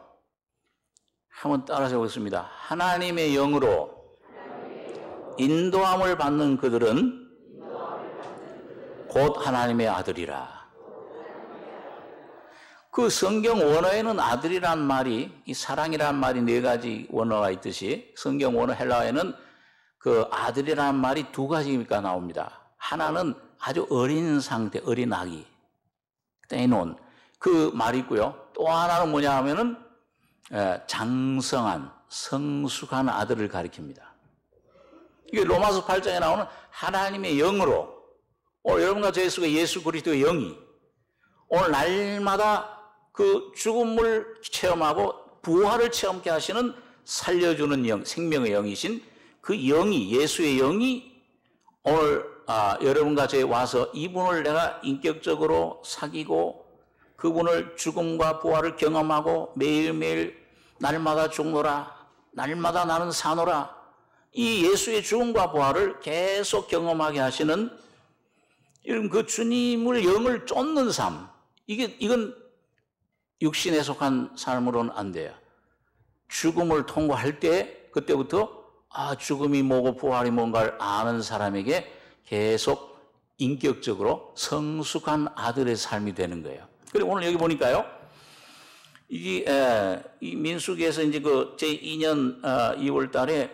한번 따라서 보겠습니다. 하나님의 영으로 인도함을 받는 그들은 곧 하나님의 아들이라. 그 성경 원어에는 아들이란 말이, 이 사랑이란 말이 4가지 원어가 있듯이 성경 원어 헬라어에는 그 아들이란 말이 2가지가 나옵니다. 하나는 아주 어린 상태, 어린 아기, 떼놓은 그 말이 있고요. 또 하나는 뭐냐 하면은 장성한, 성숙한 아들을 가리킵니다. 이게 로마서 8장에 나오는 하나님의 영으로 오늘 여러분과 저희 속에 예수 그리스도의 영이 오늘 날마다 그 죽음을 체험하고 부활을 체험케 하시는 살려주는 영, 생명의 영이신 그 영이, 예수의 영이 오늘 여러분과 저희 와서 이분을 내가 인격적으로 사귀고 그분을 죽음과 부활을 경험하고 매일매일 날마다 죽노라, 날마다 나는 사노라, 이 예수의 죽음과 부활을 계속 경험하게 하시는 이런 그 주님을 영을 쫓는 삶, 이건 육신에 속한 삶으로는 안 돼요. 죽음을 통과할 때 그때부터 죽음이 뭐고 부활이 뭔가를 아는 사람에게 계속 인격적으로 성숙한 아들의 삶이 되는 거예요. 그리고 오늘 여기 보니까요, 이 민수기에서 이제 그 제2년 2월 달에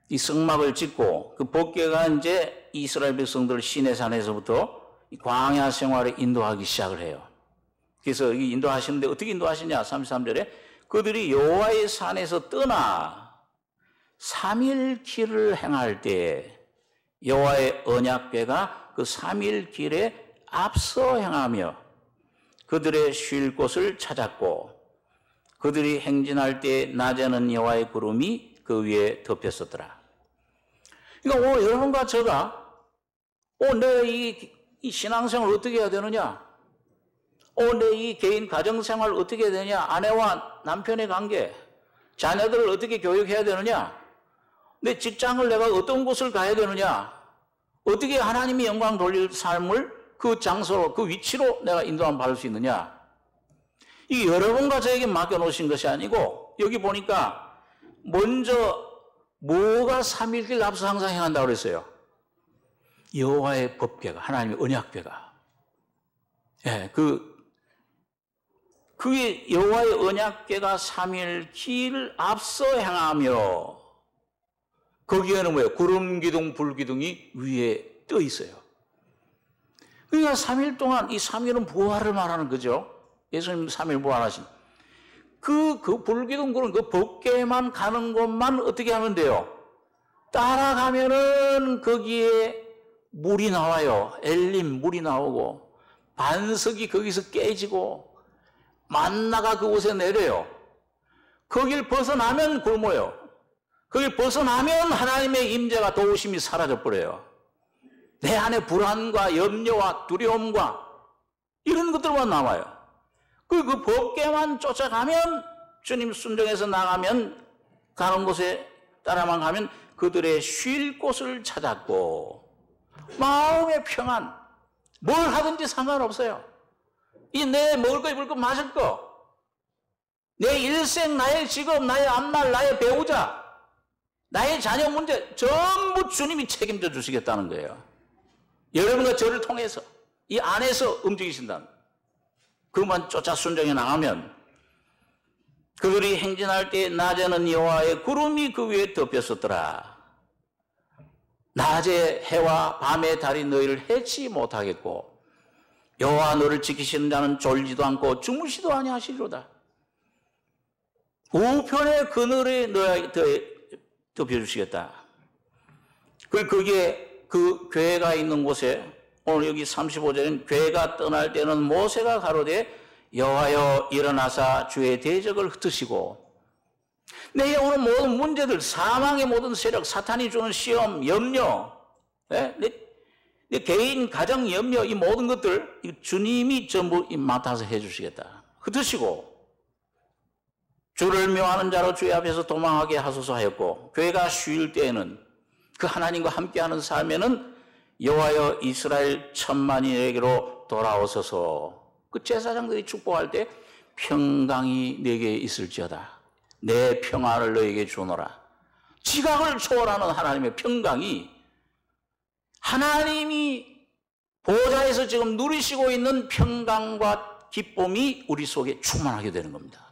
이 성막을 짓고 그 법궤가 이제 이스라엘 백성들 시내산에서부터 광야 생활에 인도하기 시작을 해요. 그래서 이 인도하시는데 어떻게 인도하시냐? 33절에 그들이 여호와의 산에서 떠나 3일 길을 행할 때 여호와의 언약궤가 그 3일 길에 앞서 행하며 그들의 쉴 곳을 찾았고 그들이 행진할 때 낮에는 여호와의 구름이 그 위에 덮였었더라. 그러니까 오늘 여러분과 제가 내가 이 신앙생활을 어떻게 해야 되느냐? 내 이 개인 가정생활을 어떻게 해야 되냐? 아내와 남편의 관계, 자녀들을 어떻게 교육해야 되느냐? 내 직장을 내가 어떤 곳을 가야 되느냐? 어떻게 하나님의 영광 돌릴 삶을 그 장소로, 그 위치로 내가 인도함 받을 수 있느냐? 이게 여러분과 저에게 맡겨놓으신 것이 아니고 여기 보니까 먼저 뭐가 3일길 앞서 항상 행한다고 그랬어요? 여호와의 법궤가, 하나님의 언약궤가. 그게 여호와의 언약궤가 3일 길 앞서 행하며 거기에는 뭐예요? 구름 기둥, 불 기둥이 위에 떠 있어요. 그러니까 3일 동안 이 3일은 부활을 말하는 거죠. 예수님 3일 부활하신. 그 불기둥 구름, 그 법궤만 가는 곳만 어떻게 하면 돼요? 따라가면은 거기에 물이 나와요. 엘림 물이 나오고 반석이 거기서 깨지고 만나가 그곳에 내려요. 거길 벗어나면 굶어요. 거기 벗어나면 하나님의 임재가 도우심이 사라져버려요. 내 안에 불안과 염려와 두려움과 이런 것들만 남아요. 그 법궤만 쫓아가면, 주님 순종해서 나가면, 가는 곳에 따라만 가면 그들의 쉴 곳을 찾았고, 마음의 평안, 뭘 하든지 상관없어요. 이 내 먹을 거, 입을 거, 마실 거, 내 일생, 나의 직업, 나의 앞날, 나의 배우자, 나의 자녀 문제 전부 주님이 책임져 주시겠다는 거예요. 여러분과 저를 통해서 이 안에서 움직이신다는 거예요. 그만 쫓아 순종해 나가면 그들이 행진할 때 낮에는 여호와의 구름이 그 위에 덮였었더라. 낮에 해와 밤에 달이 너희를 해치 못하겠고 여호와 너를 지키시는 자는 졸지도 않고 주무시도 아니하시리로다. 우편의 그늘에 너희에게 덮여주시겠다. 거기에 그 괴가 있는 곳에 오늘 여기 35절은 괴가 떠날 때는 모세가 가로되 여호와여 일어나사 주의 대적을 흩으시고 내 오늘 모든 문제들, 사망의 모든 세력, 사탄이 주는 시험, 염려, 내 개인 가정 염려, 이 모든 것들 주님이 전부 맡아서 해주시겠다. 흩으시고 주를 묘하는 자로 주의 앞에서 도망하게 하소서 하였고, 괴가 쉴 때에는 그 하나님과 함께하는 삶에는 여호와여 이스라엘 천만인에게로 돌아오소서. 그 제사장들이 축복할 때 평강이 내게 있을지어다. 내 평안을 너에게 주노라. 지각을 초월하는 하나님의 평강이, 하나님이 보좌에서 지금 누리시고 있는 평강과 기쁨이 우리 속에 충만하게 되는 겁니다.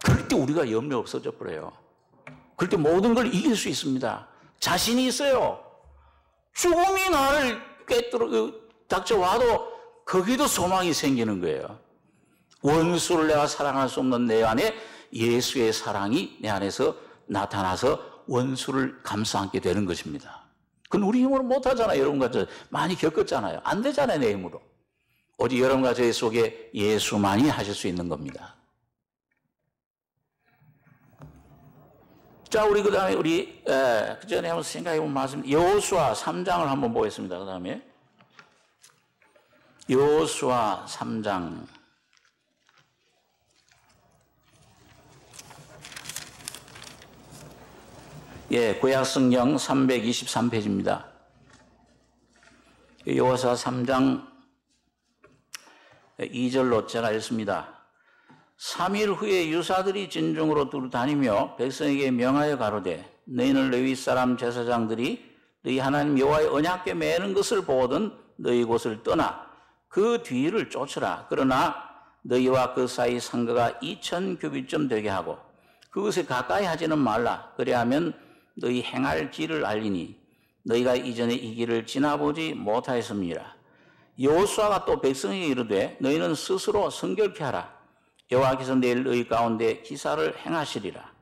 그럴 때 우리가 염려 없어져 버려요. 그럴 때 모든 걸 이길 수 있습니다. 자신이 있어요. 죽음이 나를 닥쳐와도 거기도 소망이 생기는 거예요. 원수를 내가 사랑할 수 없는 내 안에 예수의 사랑이 내 안에서 나타나서 원수를 감싸안게 되는 것입니다. 그건 우리 힘으로 못하잖아요. 여러분과 저 많이 겪었잖아요. 안 되잖아요, 내 힘으로. 오직 여러분과 저의 속에 예수만이 하실 수 있는 겁니다. 자, 우리 그 다음에 그 전에 한번 생각해본 말씀, 여호수아 3장을 한번 보겠습니다. 그 다음에 여호수아 3장. 구약성경 323페이지입니다. 여호수아 3장 2절로 제가 읽습니다. 3일 후에 유사들이 진중으로 두루 다니며 백성에게 명하여 가로되 너희는 레위 사람 제사장들이 너희 하나님 여호와의 언약궤 매는 것을 보거든 너희 곳을 떠나 그 뒤를 쫓으라. 그러나 너희와 그 사이 상거가 2000규빗쯤 되게 하고 그것에 가까이 하지는 말라. 그래야면 너희 행할 길을 알리니 너희가 이전에 이 길을 지나보지 못하였음이라. 여호수아가 또 백성에게 이르되 너희는 스스로 성결케 하라. 여호와께서 내일 너희 가운데 기사를 행하시리라.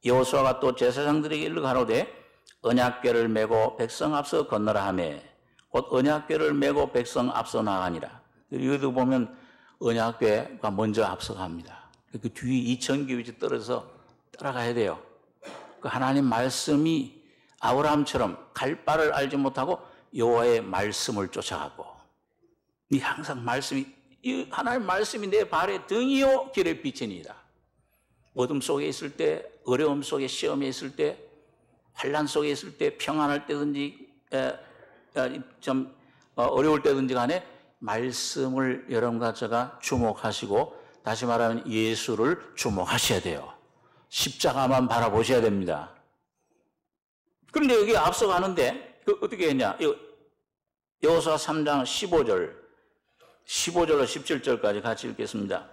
여호수아가 또 제사장들에게 일러 가로되 언약궤를 메고 백성 앞서 건너라 하매 곧 언약궤를 메고 백성 앞서 나가니라. 여기도 보면 언약궤가 먼저 앞서갑니다. 그 뒤에 2000규빗이 떨어져서 따라가야 돼요. 그 하나님 말씀이 아브라함처럼 갈 바를 알지 못하고 여호와의 말씀을 쫓아가고, 이 항상 말씀이, 이 하나님 말씀이 내 발의 등이요 길의 빛이니이다. 어둠 속에 있을 때, 어려움 속에, 시험에 있을 때, 환난 속에 있을 때, 평안할 때든지 좀 어려울 때든지 간에 말씀을 여러분과 제가 주목하시고, 다시 말하면 예수를 주목하셔야 돼요. 십자가만 바라보셔야 됩니다. 그런데 여기 앞서가는데 어떻게 했냐? 여호수아 3장 15절로 17절까지 같이 읽겠습니다.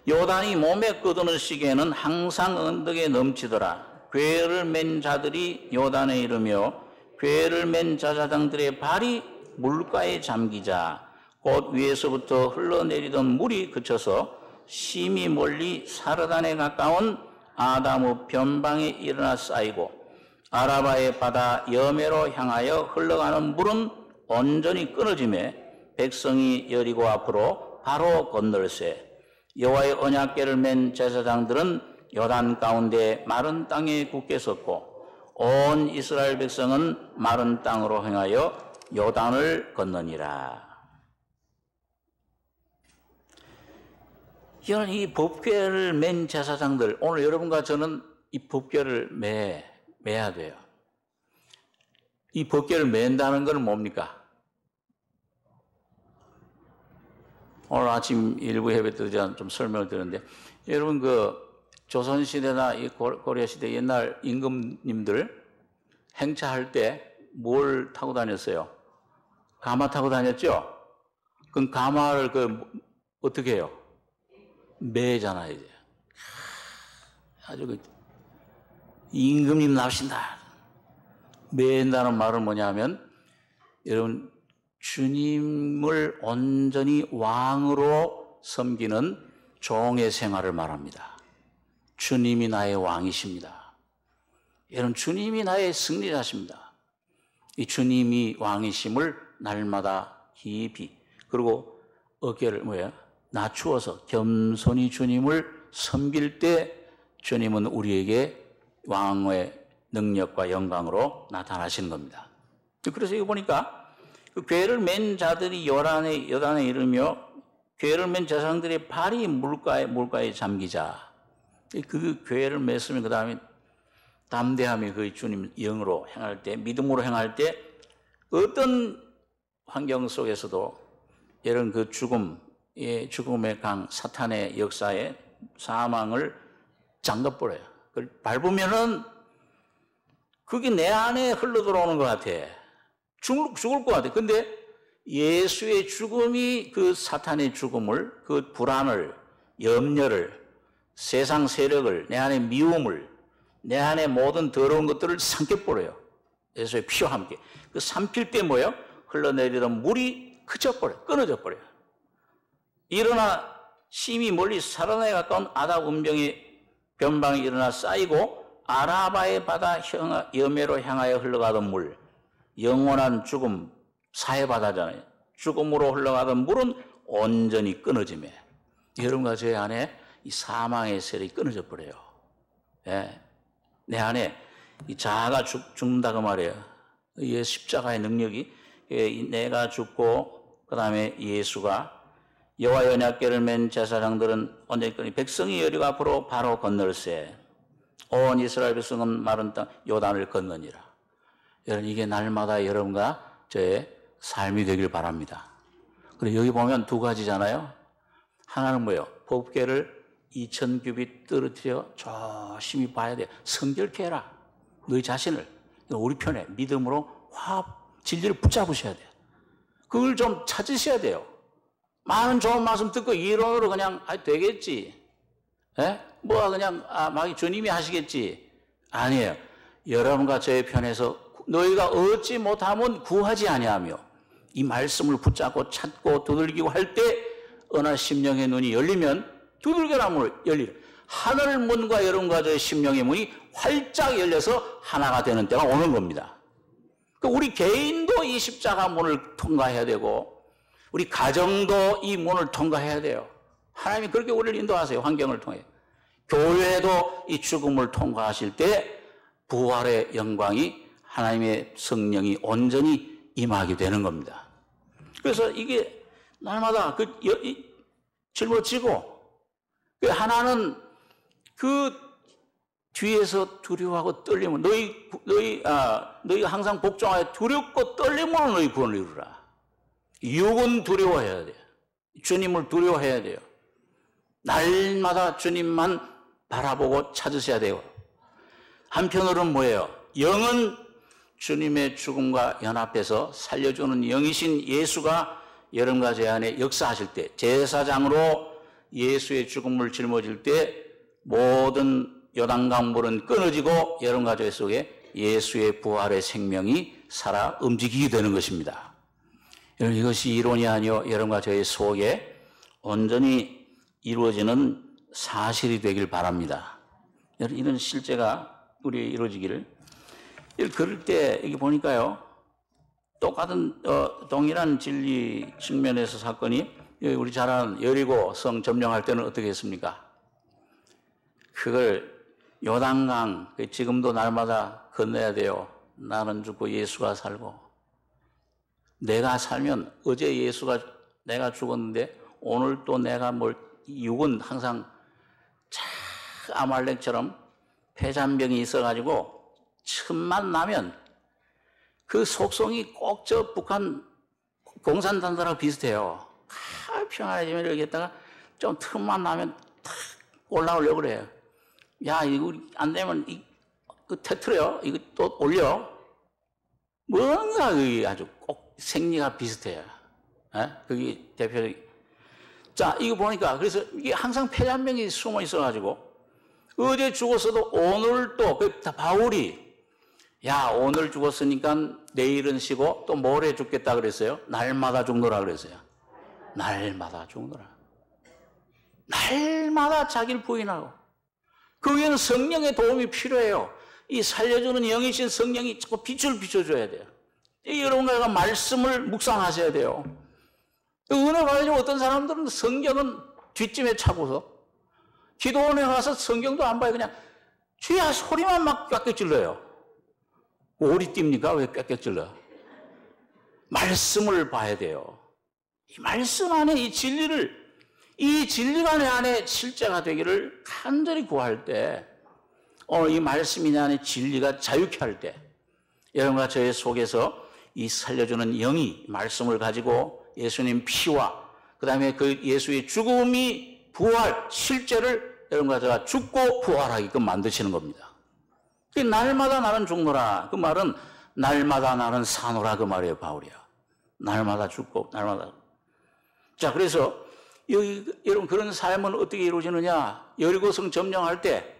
요단이 몸에 끄드는 시기에는 항상 언덕에 넘치더라. 궤를 맨 자들이 요단에 이르며 궤를 맨 제사장들의 발이 물가에 잠기자 곧 위에서부터 흘러내리던 물이 그쳐서 심히 멀리 사르단에 가까운 아다무 변방에 일어나 쌓이고 아라바의 바다 여메로 향하여 흘러가는 물은 온전히 끊어지매 백성이 여리고 앞으로 바로 건널세. 여호와의 언약궤를 맨 제사장들은 요단 가운데 마른 땅에 굳게 섰고 온 이스라엘 백성은 마른 땅으로 행하여 요단을 건너니라. 이런 이 법궤를 맨 제사장들, 오늘 여러분과 저는 이 법궤를 매야 돼요. 이 법궤를 맨다는 건 뭡니까? 오늘 아침 일부 예배 때 좀 설명을 드렸는데, 여러분 조선시대나 이 고려시대 옛날 임금님들 행차할 때 뭘 타고 다녔어요? 가마 타고 다녔죠? 그럼 가마를 어떻게 해요? 매잖아요, 이제. 아주 임금님 나오신다. 매인다는 말은 뭐냐면, 여러분, 주님을 온전히 왕으로 섬기는 종의 생활을 말합니다. 주님이 나의 왕이십니다. 여러분, 주님이 나의 승리자십니다. 이 주님이 왕이심을 날마다 깊이, 그리고 어깨를 낮추어서 겸손히 주님을 섬길 때 주님은 우리에게 왕의 능력과 영광으로 나타나시는 겁니다. 그래서 이거 보니까 그 궤를 맨 자들이 요단에 이르며 궤를 맨 제사장들의 발이 물가에 잠기자. 그 궤를 맸으면 그 다음에 담대함이 그 주님 영으로 행할 때, 믿음으로 행할 때 어떤 환경 속에서도 이런 그 죽음의 강, 사탄의 역사에 사망을 잠가버려요. 그걸 밟으면은 그게 내 안에 흘러 들어오는 것 같아. 죽을 것 같아. 근데 예수의 죽음이 그 사탄의 죽음을, 그 불안을, 염려를, 세상 세력을, 내 안에 미움을, 내 안에 모든 더러운 것들을 삼켜버려요. 예수의 피와 함께. 그 삼킬 때 뭐예요? 흘러내리던 물이 끊어져 버려요. 일어나 심히 멀리 살아나에 가까운 아답 운병의 변방이 일어나 쌓이고 아라바의 바다 여매로 향하여 흘러가던 물, 영원한 죽음, 사해바다잖아요. 죽음으로 흘러가던 물은 온전히 끊어지며 여러분과 제 안에 이 사망의 세력이 끊어져 버려요. 예. 내 안에 이 자아가 죽는다 그 말이에요. 이 십자가의 능력이 내가 죽고 그 다음에 예수가 여호와 언약궤를 맨 제사장들은 언제까지 백성이 여리고 앞으로 바로 건널세 온 이스라엘 백성은 마른 땅 요단을 건너니라. 여러분 이게 날마다 여러분과 저의 삶이 되길 바랍니다. 그리고 여기 보면 두 가지잖아요. 하나는 뭐예요? 법궤를 2000규빗 떨어뜨려 조심히 봐야 돼요. 성결케 해라. 너희 자신을 우리 편에 믿음으로 진리를 붙잡으셔야 돼요. 그걸 좀 찾으셔야 돼요. 많은 좋은 말씀 듣고 이론으로 그냥 되겠지. 그냥 막 주님이 하시겠지. 아니에요. 여러분과 저의 편에서 너희가 얻지 못하면 구하지 아니하며 이 말씀을 붙잡고 찾고 두들기고 할 때 어느 심령의 눈이 열리면 두들겨라 문을 열리라. 하늘 문과 여러분과 저의 심령의 문이 활짝 열려서 하나가 되는 때가 오는 겁니다. 우리 개인도 이 십자가 문을 통과해야 되고 우리 가정도 이 문을 통과해야 돼요. 하나님이 그렇게 우리를 인도하세요. 환경을 통해. 교회도 이 죽음을 통과하실 때 부활의 영광이 하나님의 성령이 온전히 임하게 되는 겁니다. 그래서 이게 날마다 짊어지고 하나는 그 뒤에서 두려워하고 떨림을 너희가 항상 복종하여 두렵고 떨림으로 너희 구원을 이루라. 육은 두려워해야 돼요. 주님을 두려워해야 돼요. 날마다 주님만 바라보고 찾으셔야 돼요. 한편으로는 뭐예요? 영은 주님의 죽음과 연합해서 살려주는 영이신 예수가 여러분과 제 안에 역사하실 때 제사장으로 예수의 죽음을 짊어질 때 모든 요단강 물은 끊어지고 여러분과 저 속에 예수의 부활의 생명이 살아 움직이게 되는 것입니다. 여러분 이것이 이론이 아니요 여러분과 저의 속에 온전히 이루어지는 사실이 되길 바랍니다. 여러분 이런 실제가 우리에 이루어지기를 그럴 때 여기 보니까요 똑같은 동일한 진리 측면에서 사건이 우리 잘 아는 여리고 성 점령할 때는 어떻게 했습니까? 그걸 요단강 지금도 날마다 건너야 돼요. 나는 죽고 예수가 살고. 내가 살면 어제 내가 죽었는데 오늘 또 내가 육은 항상 아말렉처럼 폐잔병이 있어가지고 틈만 나면 그 속성이 꼭 저 북한 공산당들하고 비슷해요. 평화해지면 이렇게 했다가 좀 틈만 나면 탁 올라오려고 그래요. 야, 이거 안 되면 이거 터트려. 이거 또 올려. 뭔가 그게 아주 꼭 생리가 비슷해요. 그게 대표적인. 자, 이거 보니까 그래서 이게 항상 폐잔병이 숨어 있어가지고 어제 죽었어도 오늘 또 바울이 야, 오늘 죽었으니까 내일은 쉬고 또 모레 죽겠다 그랬어요. 날마다 죽노라 그랬어요. 날마다 죽노라. 날마다 자기를 부인하고. 거기에는 성령의 도움이 필요해요. 이 살려주는 영이신 성령이 자꾸 빛을 비춰줘야 돼요. 여러분과 말씀을 묵상하셔야 돼요. 은혜 가지고 어떤 사람들은 성경은 뒷짐에 차고서 기도원에 가서 성경도 안 봐요. 그냥 주야 소리만 막 깍깍 질러요. 오리 띱니까? 왜 깍깍 질러? 말씀을 봐야 돼요. 이 말씀 안에 이 진리가 내 안에 실제가 되기를 간절히 구할 때, 오늘 이 말씀이 내 안에 진리가 자유케 할 때, 여러분과 저의 속에서 이 살려주는 영이 말씀을 가지고 예수님 피와 그 다음에 그 예수의 죽음이 부활, 실제를 여러분과 제가 죽고 부활하게끔 만드시는 겁니다. 날마다 나는 죽노라. 그 말은 날마다 나는 사노라 그 말이에요, 바울이야. 날마다 죽고 날마다. 자, 그래서 여러분 그런 삶은 어떻게 이루어지느냐? 여리고성 점령할 때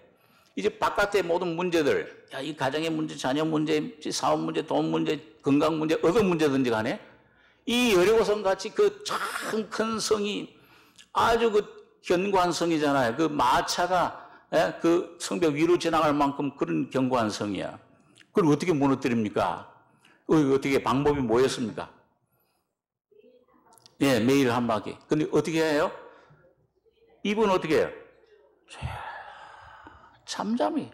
이제 바깥의 모든 문제들, 야, 이 가정의 문제, 자녀 문제, 사업 문제, 돈 문제, 건강 문제, 어떤 문제든지 간에 이 여리고성 같이 그 참 큰 성이 아주 그 견고한 성이잖아요. 그 마차가 그 성벽 위로 지나갈 만큼 그런 견고한 성이야. 그걸 어떻게 무너뜨립니까? 어떻게 방법이 뭐였습니까? 예, 매일 한 바퀴. 근데 어떻게 해요? 입은 어떻게 해요? 잠잠히.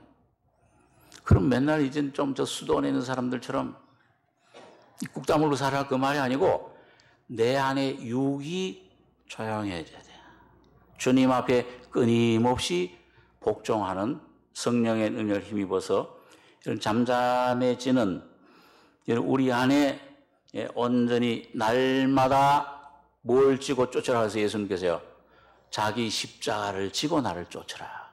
그럼 맨날 이제 좀 저 수도원에 있는 사람들처럼 국다물고 살아 그 말이 아니고 내 안에 육이 조용해져야 돼. 주님 앞에 끊임없이 복종하는 성령의 은혜를 힘입어서 이런 잠잠해지는 우리 안에 온전히 날마다 뭘 지고 쫓아가서 예수님께서요, 자기 십자가를 지고 나를 쫓으라.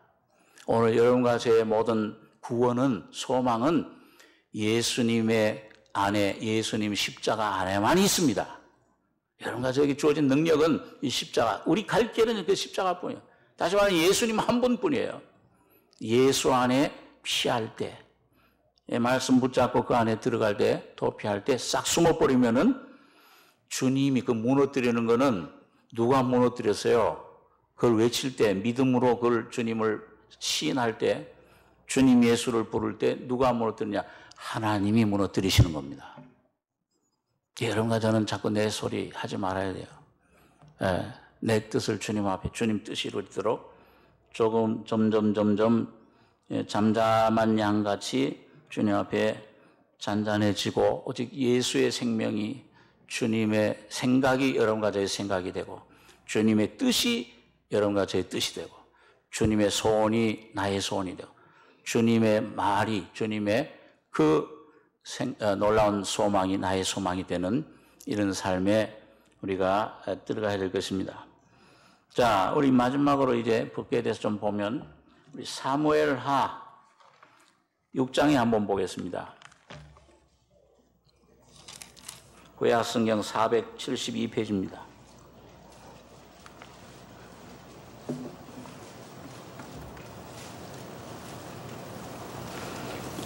오늘 여러분과 저의 모든 구원은, 소망은 예수님의 안에, 예수님 십자가 안에만 있습니다. 여러분과 저에게 주어진 능력은 이 십자가, 우리 갈 길은 그 십자가뿐이에요. 다시 말하면 예수님 한 분뿐이에요. 예수 안에 피할 때, 말씀 붙잡고 그 안에 들어갈 때, 도피할 때 싹 숨어버리면은 주님이 그 무너뜨리는 거는 누가 무너뜨렸어요? 그걸 외칠 때, 믿음으로 그걸 주님을 시인할 때, 주님 예수를 부를 때 누가 무너뜨리냐? 하나님이 무너뜨리시는 겁니다. 여러분과 저는 자꾸 내 소리 하지 말아야 돼요. 내 뜻을 주님 앞에, 주님 뜻이 이루어지도록 조금 점점 잠잠한 양같이 주님 앞에 잔잔해지고 오직 예수의 생명이, 주님의 생각이 여러분과 저의 생각이 되고, 주님의 뜻이 여러분과 저의 뜻이 되고, 주님의 소원이 나의 소원이 되고, 주님의 말이, 주님의 그 놀라운 소망이 나의 소망이 되는 이런 삶에 우리가 들어가야 될 것입니다. 자, 우리 마지막으로 이제 법궤에 대해서 좀 보면 우리 사무엘하 6장에 한번 보겠습니다. 구약성경 472페이지입니다.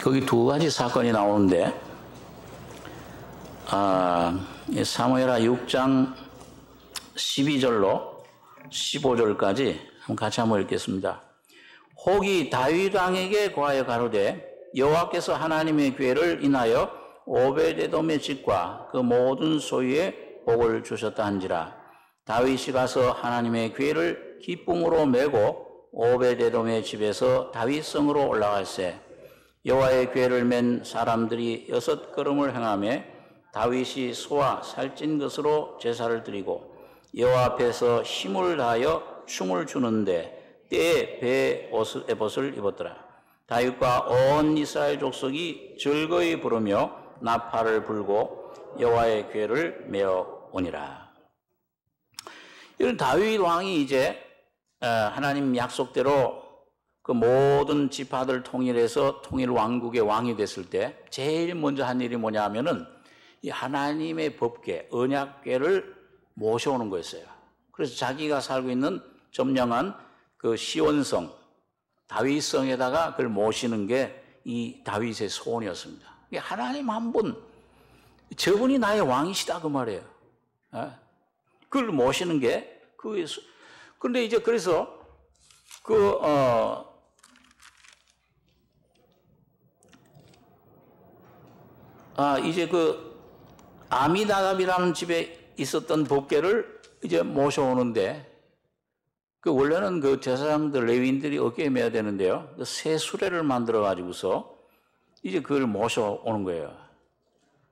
거기 두 가지 사건이 나오는데, 사무엘하 6장 12절로 15절까지 같이 한번 읽겠습니다. 혹이 다윗 왕에게 고하여 가로되 여호와께서 하나님의 괴를 인하여 오베데돔의 집과 그 모든 소유에 복을 주셨다 한지라. 다윗이 가서 하나님의 괴를 기쁨으로 메고 오베데돔의 집에서 다윗성으로 올라갈새 여호와의 궤를 맨 사람들이 6걸음을 행하며 다윗이 소와 살찐 것으로 제사를 드리고 여호와 앞에서 힘을 다하여 춤을 추는데 때에 배 에봇을 입었더라. 다윗과 온 이스라엘 족속이 즐거이 부르며 나팔을 불고 여호와의 궤를 메어 오니라. 이런 다윗 왕이 이제 하나님 약속대로 그 모든 지파들 통일해서 통일 왕국의 왕이 됐을 때 제일 먼저 한 일이 뭐냐 하면은 이 하나님의 법궤, 언약궤를 모셔오는 거였어요. 그래서 자기가 살고 있는 점령한 그 시온성, 다윗성에다가 그걸 모시는 게 이 다윗의 소원이었습니다. 하나님 한 분, 저분이 나의 왕이시다 그 말이에요. 그걸 모시는 게 그런데 이제 그래서 이제 아미나답이라는 집에 있었던 법궤를 이제 모셔오는데 원래는 그 제사장들 레위인들이 어깨에 메야 되는데요. 새 수레를 만들어 가지고서 이제 그걸 모셔오는 거예요.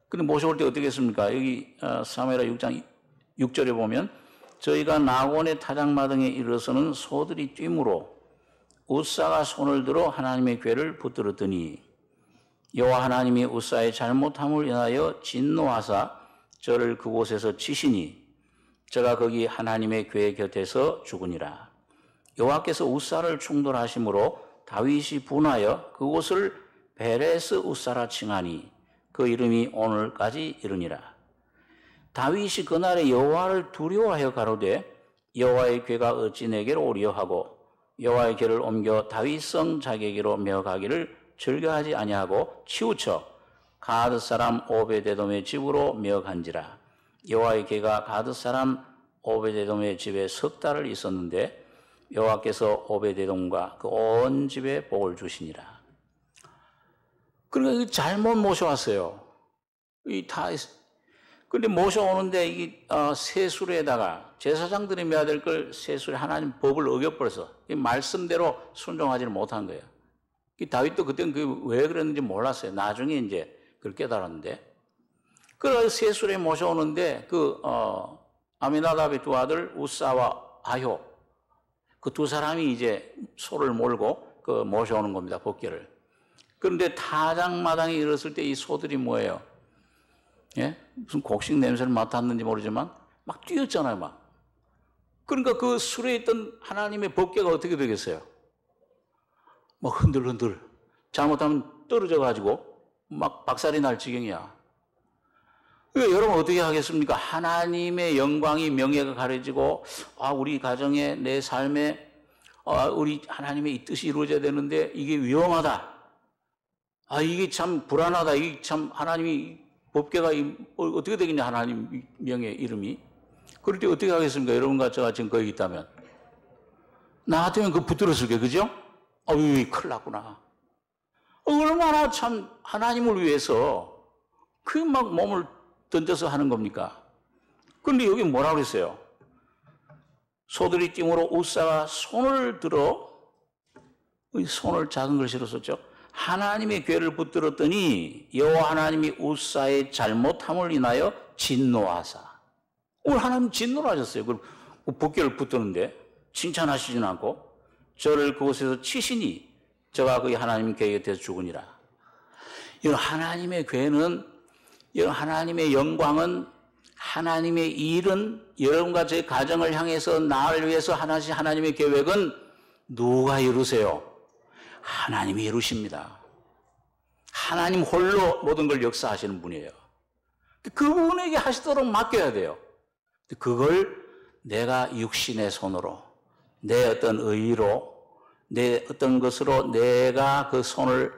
근데 모셔올 때 어떻게 했습니까? 여기 사무엘하 6장 6절에 보면 저희가 나곤의 타작마당에 이르러서는 소들이 뛰므로 우사가 손을 들어 하나님의 궤를 붙들었더니 여호와 하나님이 우사의 잘못함을 인하여 진노하사 저를 그곳에서 치시니 저가 거기 하나님의 궤 곁에서 죽으니라. 여호와께서 우사를 충돌하심으로 다윗이 분하여 그곳을 베레스 우사라 칭하니 그 이름이 오늘까지 이르니라. 다윗이 그날에 여호와를 두려워하여 가로되 여호와의 궤가 어찌 내게로 오리요 하고 여호와의 궤를 옮겨 다윗성 자기에게로 메어 가기를 즐겨하지 아니하고 치우쳐 가드 사람 오베데돔의 집으로 메어 간지라. 여호와의 궤가 가드 사람 오베데돔의 집에 석 달을 있었는데 여호와께서 오베데돔과 그 온 집에 복을 주시니라. 그러니까 잘못 모셔왔어요. 그런데 모셔오는데 이 세수레에다가 제사장들이 메야 될 걸 세수레 하나님 법을 어겨버려서 이 말씀대로 순종하지를 못한 거예요. 다윗도 그때는 왜 그랬는지 몰랐어요. 나중에 이제 그걸 깨달았는데. 그래서 세수레에 모셔오는데 아미나답의 두 아들 우사와 아효 그 두 사람이 이제 소를 몰고 모셔오는 겁니다. 법궤를. 그런데 타작마당에 이르렀을 때 이 소들이 뭐예요? 예? 무슨 곡식 냄새를 맡았는지 모르지만 막 뛰었잖아요, 막. 그러니까 그 수레에 있던 하나님의 법궤가 어떻게 되겠어요? 막 흔들흔들. 잘못하면 떨어져가지고 막 박살이 날 지경이야. 그러니까 여러분 어떻게 하겠습니까? 하나님의 영광이 명예가 가려지고 우리 가정에 내 삶에 우리 하나님의 이 뜻이 이루어져야 되는데 이게 위험하다. 이게 참 불안하다. 이게 참 하나님이 법궤가 어떻게 되겠냐, 하나님 명예 이름이. 그럴 때 어떻게 하겠습니까? 여러분과 저가 지금 거기 있다면. 나 같으면 그거 붙들었을 게, 그죠? 큰일 났구나. 얼마나 참 하나님을 위해서 막 몸을 던져서 하는 겁니까? 그런데 여기 뭐라고 그랬어요? 소들이 띵으로 우사가 손을 들어, 손을 작은 글씨로 썼죠. 하나님의 궤를 붙들었더니 여호와 하나님이 우사의 잘못함을 인하여 진노하사. 오늘 하나님 진노하셨어요. 그 법궤를 붙드는데 칭찬하시진 않고 저를 그곳에서 치시니 저가 거기 하나님 궤 곁에서 죽으니라. 이런 하나님의 궤는, 이런 하나님의 영광은, 하나님의 일은, 여러분과 제 가정을 향해서 나를 위해서 하나씩 하나님의 계획은 누가 이루세요? 하나님이 이루십니다. 하나님 홀로 모든 걸 역사하시는 분이에요. 그분에게 하시도록 맡겨야 돼요. 그걸 내가 육신의 손으로, 내 어떤 의의로, 내 어떤 것으로 내가 그 손을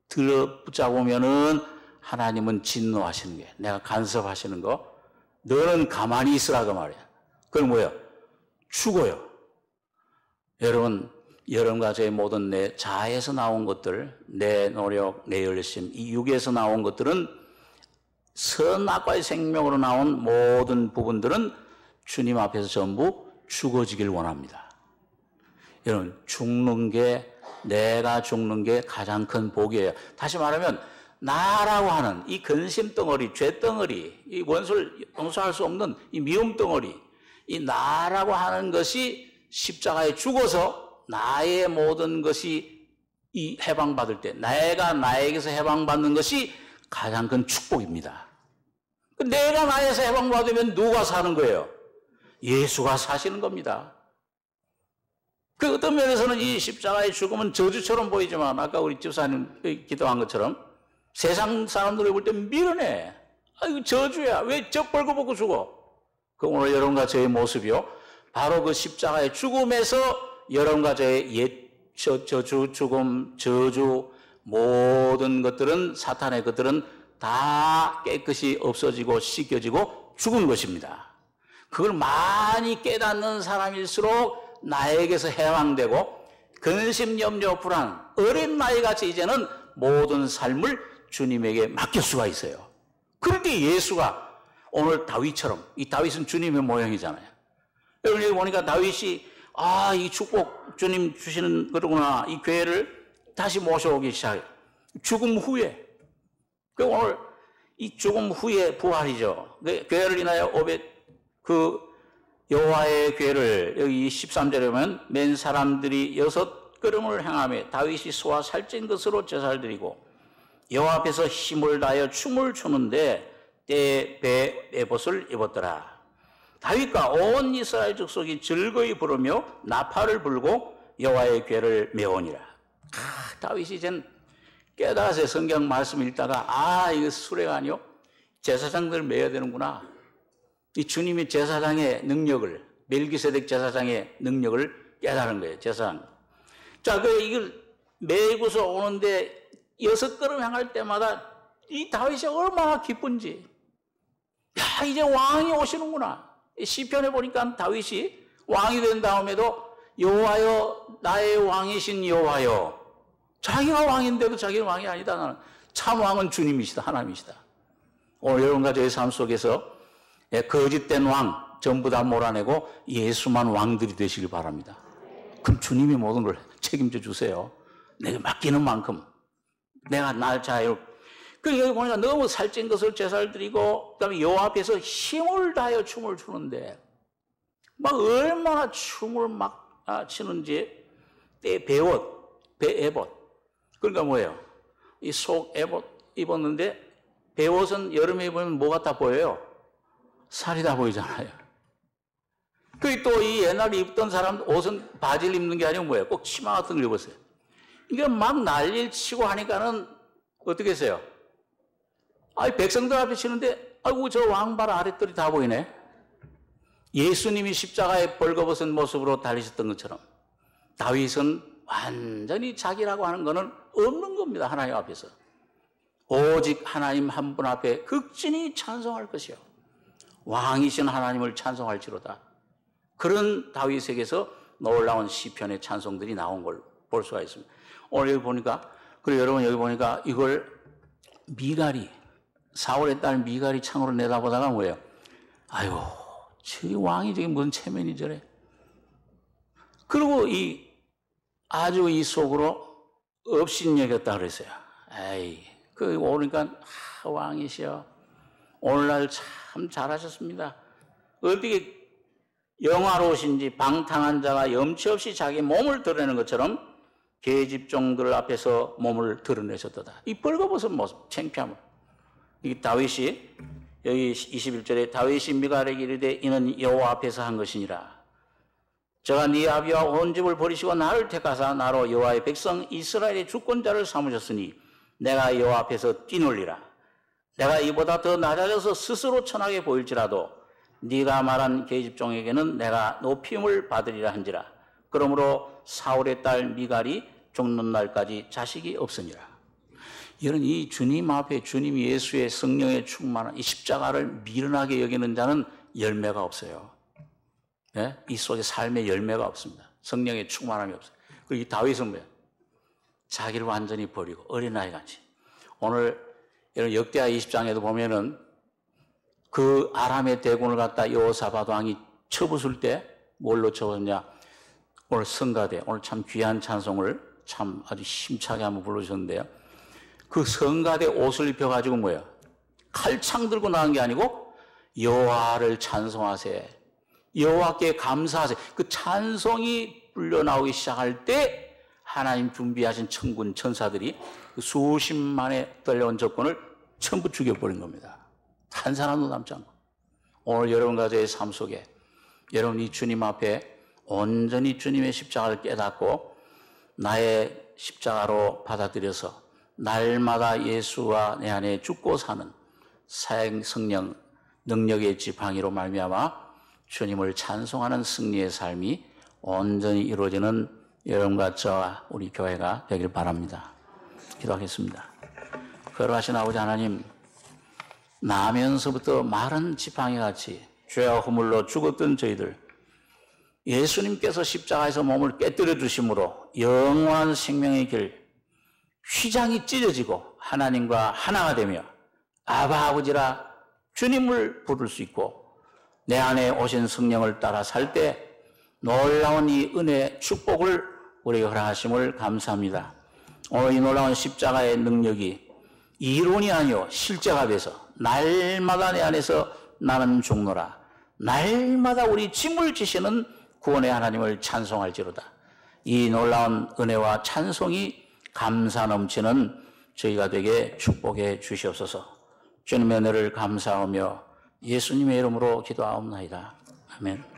들어 붙잡으면은 하나님은 진노하시는 게, 내가 간섭하시는 거, 너는 가만히 있으라 그 말이야. 그건 뭐예요? 죽어요. 여러분과 제 모든 내 자아에서 나온 것들, 내 노력, 내 열심, 이 육에서 나온 것들은 선악과의 생명으로 나온 모든 부분들은 주님 앞에서 전부 죽어지길 원합니다. 여러분, 내가 죽는 게 가장 큰 복이에요. 다시 말하면 나라고 하는 이 근심덩어리, 죄덩어리, 이 원수를 용서할 수 없는 이 미움덩어리, 이 나라고 하는 것이 십자가에 죽어서 나의 모든 것이 이 해방받을 때, 내가 나에게서 해방받는 것이 가장 큰 축복입니다. 내가 나에서 해방받으면 누가 사는 거예요? 예수가 사시는 겁니다. 그 어떤 면에서는 이 십자가의 죽음은 저주처럼 보이지만, 아까 우리 집사님 기도한 것처럼 세상 사람들이 볼 때 미련해. 이거 저주야. 왜 저 벌거벗고 죽어? 그 오늘 여러분과 저의 모습이요, 바로 그 십자가의 죽음에서 여러분과 저의 옛 저주, 죽음, 저주, 모든 것들은, 사탄의 것들은 다 깨끗이 없어지고 씻겨지고 죽은 것입니다. 그걸 많이 깨닫는 사람일수록 나에게서 해방되고 근심, 염려, 불안, 어린 나이같이 이제는 모든 삶을 주님에게 맡길 수가 있어요. 그런데 예수가 오늘 다윗처럼, 이 다윗은 주님의 모형이잖아요. 여러분 여기 보니까 다윗이 이 축복 주님 주시는 거구나, 이 교회를 다시 모셔오기 시작해요. 죽음 후에. 그 오늘 이 죽음 후에 부활이죠. 교회를 인하여 여호와의 교회를, 여기 13절에 보면 맨 사람들이 6걸음을 행하며 다윗이 소와 살찐 것으로 제사를 드리고 여호와 앞에서 힘을 다하여 춤을 추는데 때에 배 에봇을 입었더라. 다윗과 온 이스라엘 족속이 즐거이 부르며 나팔을 불고 여호와의 궤를 메우니라. 다윗이 이젠 깨달아서 성경 말씀 읽다가 이거 수레가 아니요, 제사장들을 메야 되는구나. 이 주님의 제사장의 능력을, 멜기세덱 제사장의 능력을 깨달은 거예요. 제사장. 자, 이걸 메고서 오는데 6걸음 행할 때마다 이 다윗이 얼마나 기쁜지. 이제 왕이 오시는구나. 시편에 보니까 다윗이 왕이 된 다음에도 여호와여, 나의 왕이신 여호와여. 자기가 왕인데도 자기는 왕이 아니다. 나는 참 왕은 주님이시다, 하나님이시다. 오늘 여러분과 저의 삶 속에서 거짓된 왕 전부 다 몰아내고 예수만 왕들이 되시길 바랍니다. 그럼 주님이 모든 걸 책임져 주세요. 내가 맡기는 만큼 내가 날 자유. 여기 보니까 너무 살찐 것을 제사를 드리고, 그 다음에 여호와 앞에서 힘을 다하여 춤을 추는데, 막 얼마나 춤을 막 치는지, 때 배옷. 그러니까 뭐예요? 이 속 에봇 입었는데, 배옷은 여름에 입으면 뭐 같아 보여요? 살이 다 보이잖아요. 또 이 옛날에 입던 사람 옷은 바지를 입는 게 아니고 뭐예요? 꼭 치마 같은 걸 입었어요. 이게 막 난리를 치고 하니까는 어떻게 했어요? 백성들 앞에 치는데, 저 왕발 아랫돌이 다 보이네. 예수님이 십자가에 벌거벗은 모습으로 달리셨던 것처럼 다윗은 완전히 자기라고 하는 것은 없는 겁니다. 하나님 앞에서. 오직 하나님 한 분 앞에 극진히 찬송할 것이요, 왕이신 하나님을 찬송할지로다. 그런 다윗에게서 놀라운 시편의 찬송들이 나온 걸 볼 수가 있습니다. 오늘 여기 보니까, 그리고 여러분 여기 보니까 이걸 미갈이, 사울의 딸 미갈이 창으로 내다보다가 뭐예요? 저 왕이 저게 무슨 체면이 저래? 그리고 아주 이 속으로 업신여겼다 그랬어요. 오니까 왕이시여, 오늘날 참 잘하셨습니다. 어떻게 영화로우신지 방탕한 자가 염치 없이 자기 몸을 드러내는 것처럼 계집종들 앞에서 몸을 드러내셨도다. 이 벌거벗은 모습, 창피함을. 이 다윗이 여기 21절에 다윗이 미갈에게 이르되 이는 여호와 앞에서 한 것이니라. 저가 네 아비와 온 집을 버리시고 나를 택하사 나로 여호와의 백성 이스라엘의 주권자를 삼으셨으니 내가 여호와 앞에서 뛰놀리라. 내가 이보다 더 낮아져서 스스로 천하게 보일지라도 네가 말한 계집종에게는 내가 높임을 받으리라 한지라. 그러므로 사울의 딸 미갈이 죽는 날까지 자식이 없으니라. 이런 이 주님 앞에 주님 예수의 성령에 충만한 이 십자가를 미련하게 여기는 자는 열매가 없어요. 이 속에 삶의 열매가 없습니다. 성령의 충만함이 없어요. 그리고 이 다윗은 뭐예요? 자기를 완전히 버리고 어린아이같이. 오늘 이런 역대하 20장에도 보면은 그 아람의 대군을 갖다 여호사밧 왕이 쳐부술 때 뭘로 쳐부었냐? 오늘 성가대, 오늘 참 귀한 찬송을 참 아주 힘차게 한번 불러주셨는데요. 그 성가대 옷을 입혀가지고 뭐예요? 칼창 들고 나온 게 아니고 여호와를 찬송하세, 여호와께 감사하세. 그 찬송이 불려나오기 시작할 때 하나님 준비하신 천군 천사들이 그 수십만에 떨려온 적군을 전부 죽여버린 겁니다. 한 사람도 남지 않고. 오늘 여러분 가정의 삶 속에 여러분이 주님 앞에 온전히 주님의 십자가를 깨닫고 나의 십자가로 받아들여서 날마다 예수와 내 안에 죽고 사는 사형 성령 능력의 지팡이로 말미암아 주님을 찬송하는 승리의 삶이 온전히 이루어지는 여러분과 저와 우리 교회가 되길 바랍니다. 기도하겠습니다. 거룩하신 아버지 하나님, 나면서부터 마른 지팡이같이 죄와 허물로 죽었던 저희들, 예수님께서 십자가에서 몸을 깨뜨려 주심으로 영원한 생명의 길, 휘장이 찢어지고 하나님과 하나가 되며 아바 아버지라 주님을 부를 수 있고 내 안에 오신 성령을 따라 살 때 놀라운 이 은혜 축복을 우리에게 허락하심을 감사합니다. 오늘 이 놀라운 십자가의 능력이 이론이 아니요 실제가 돼서 날마다 내 안에서 나는 죽노라, 날마다 우리 짐을 지시는 구원의 하나님을 찬송할지로다. 이 놀라운 은혜와 찬송이 감사 넘치는 저희가 되게 축복해 주시옵소서. 주님의 은혜를 감사하며 예수님의 이름으로 기도하옵나이다. 아멘.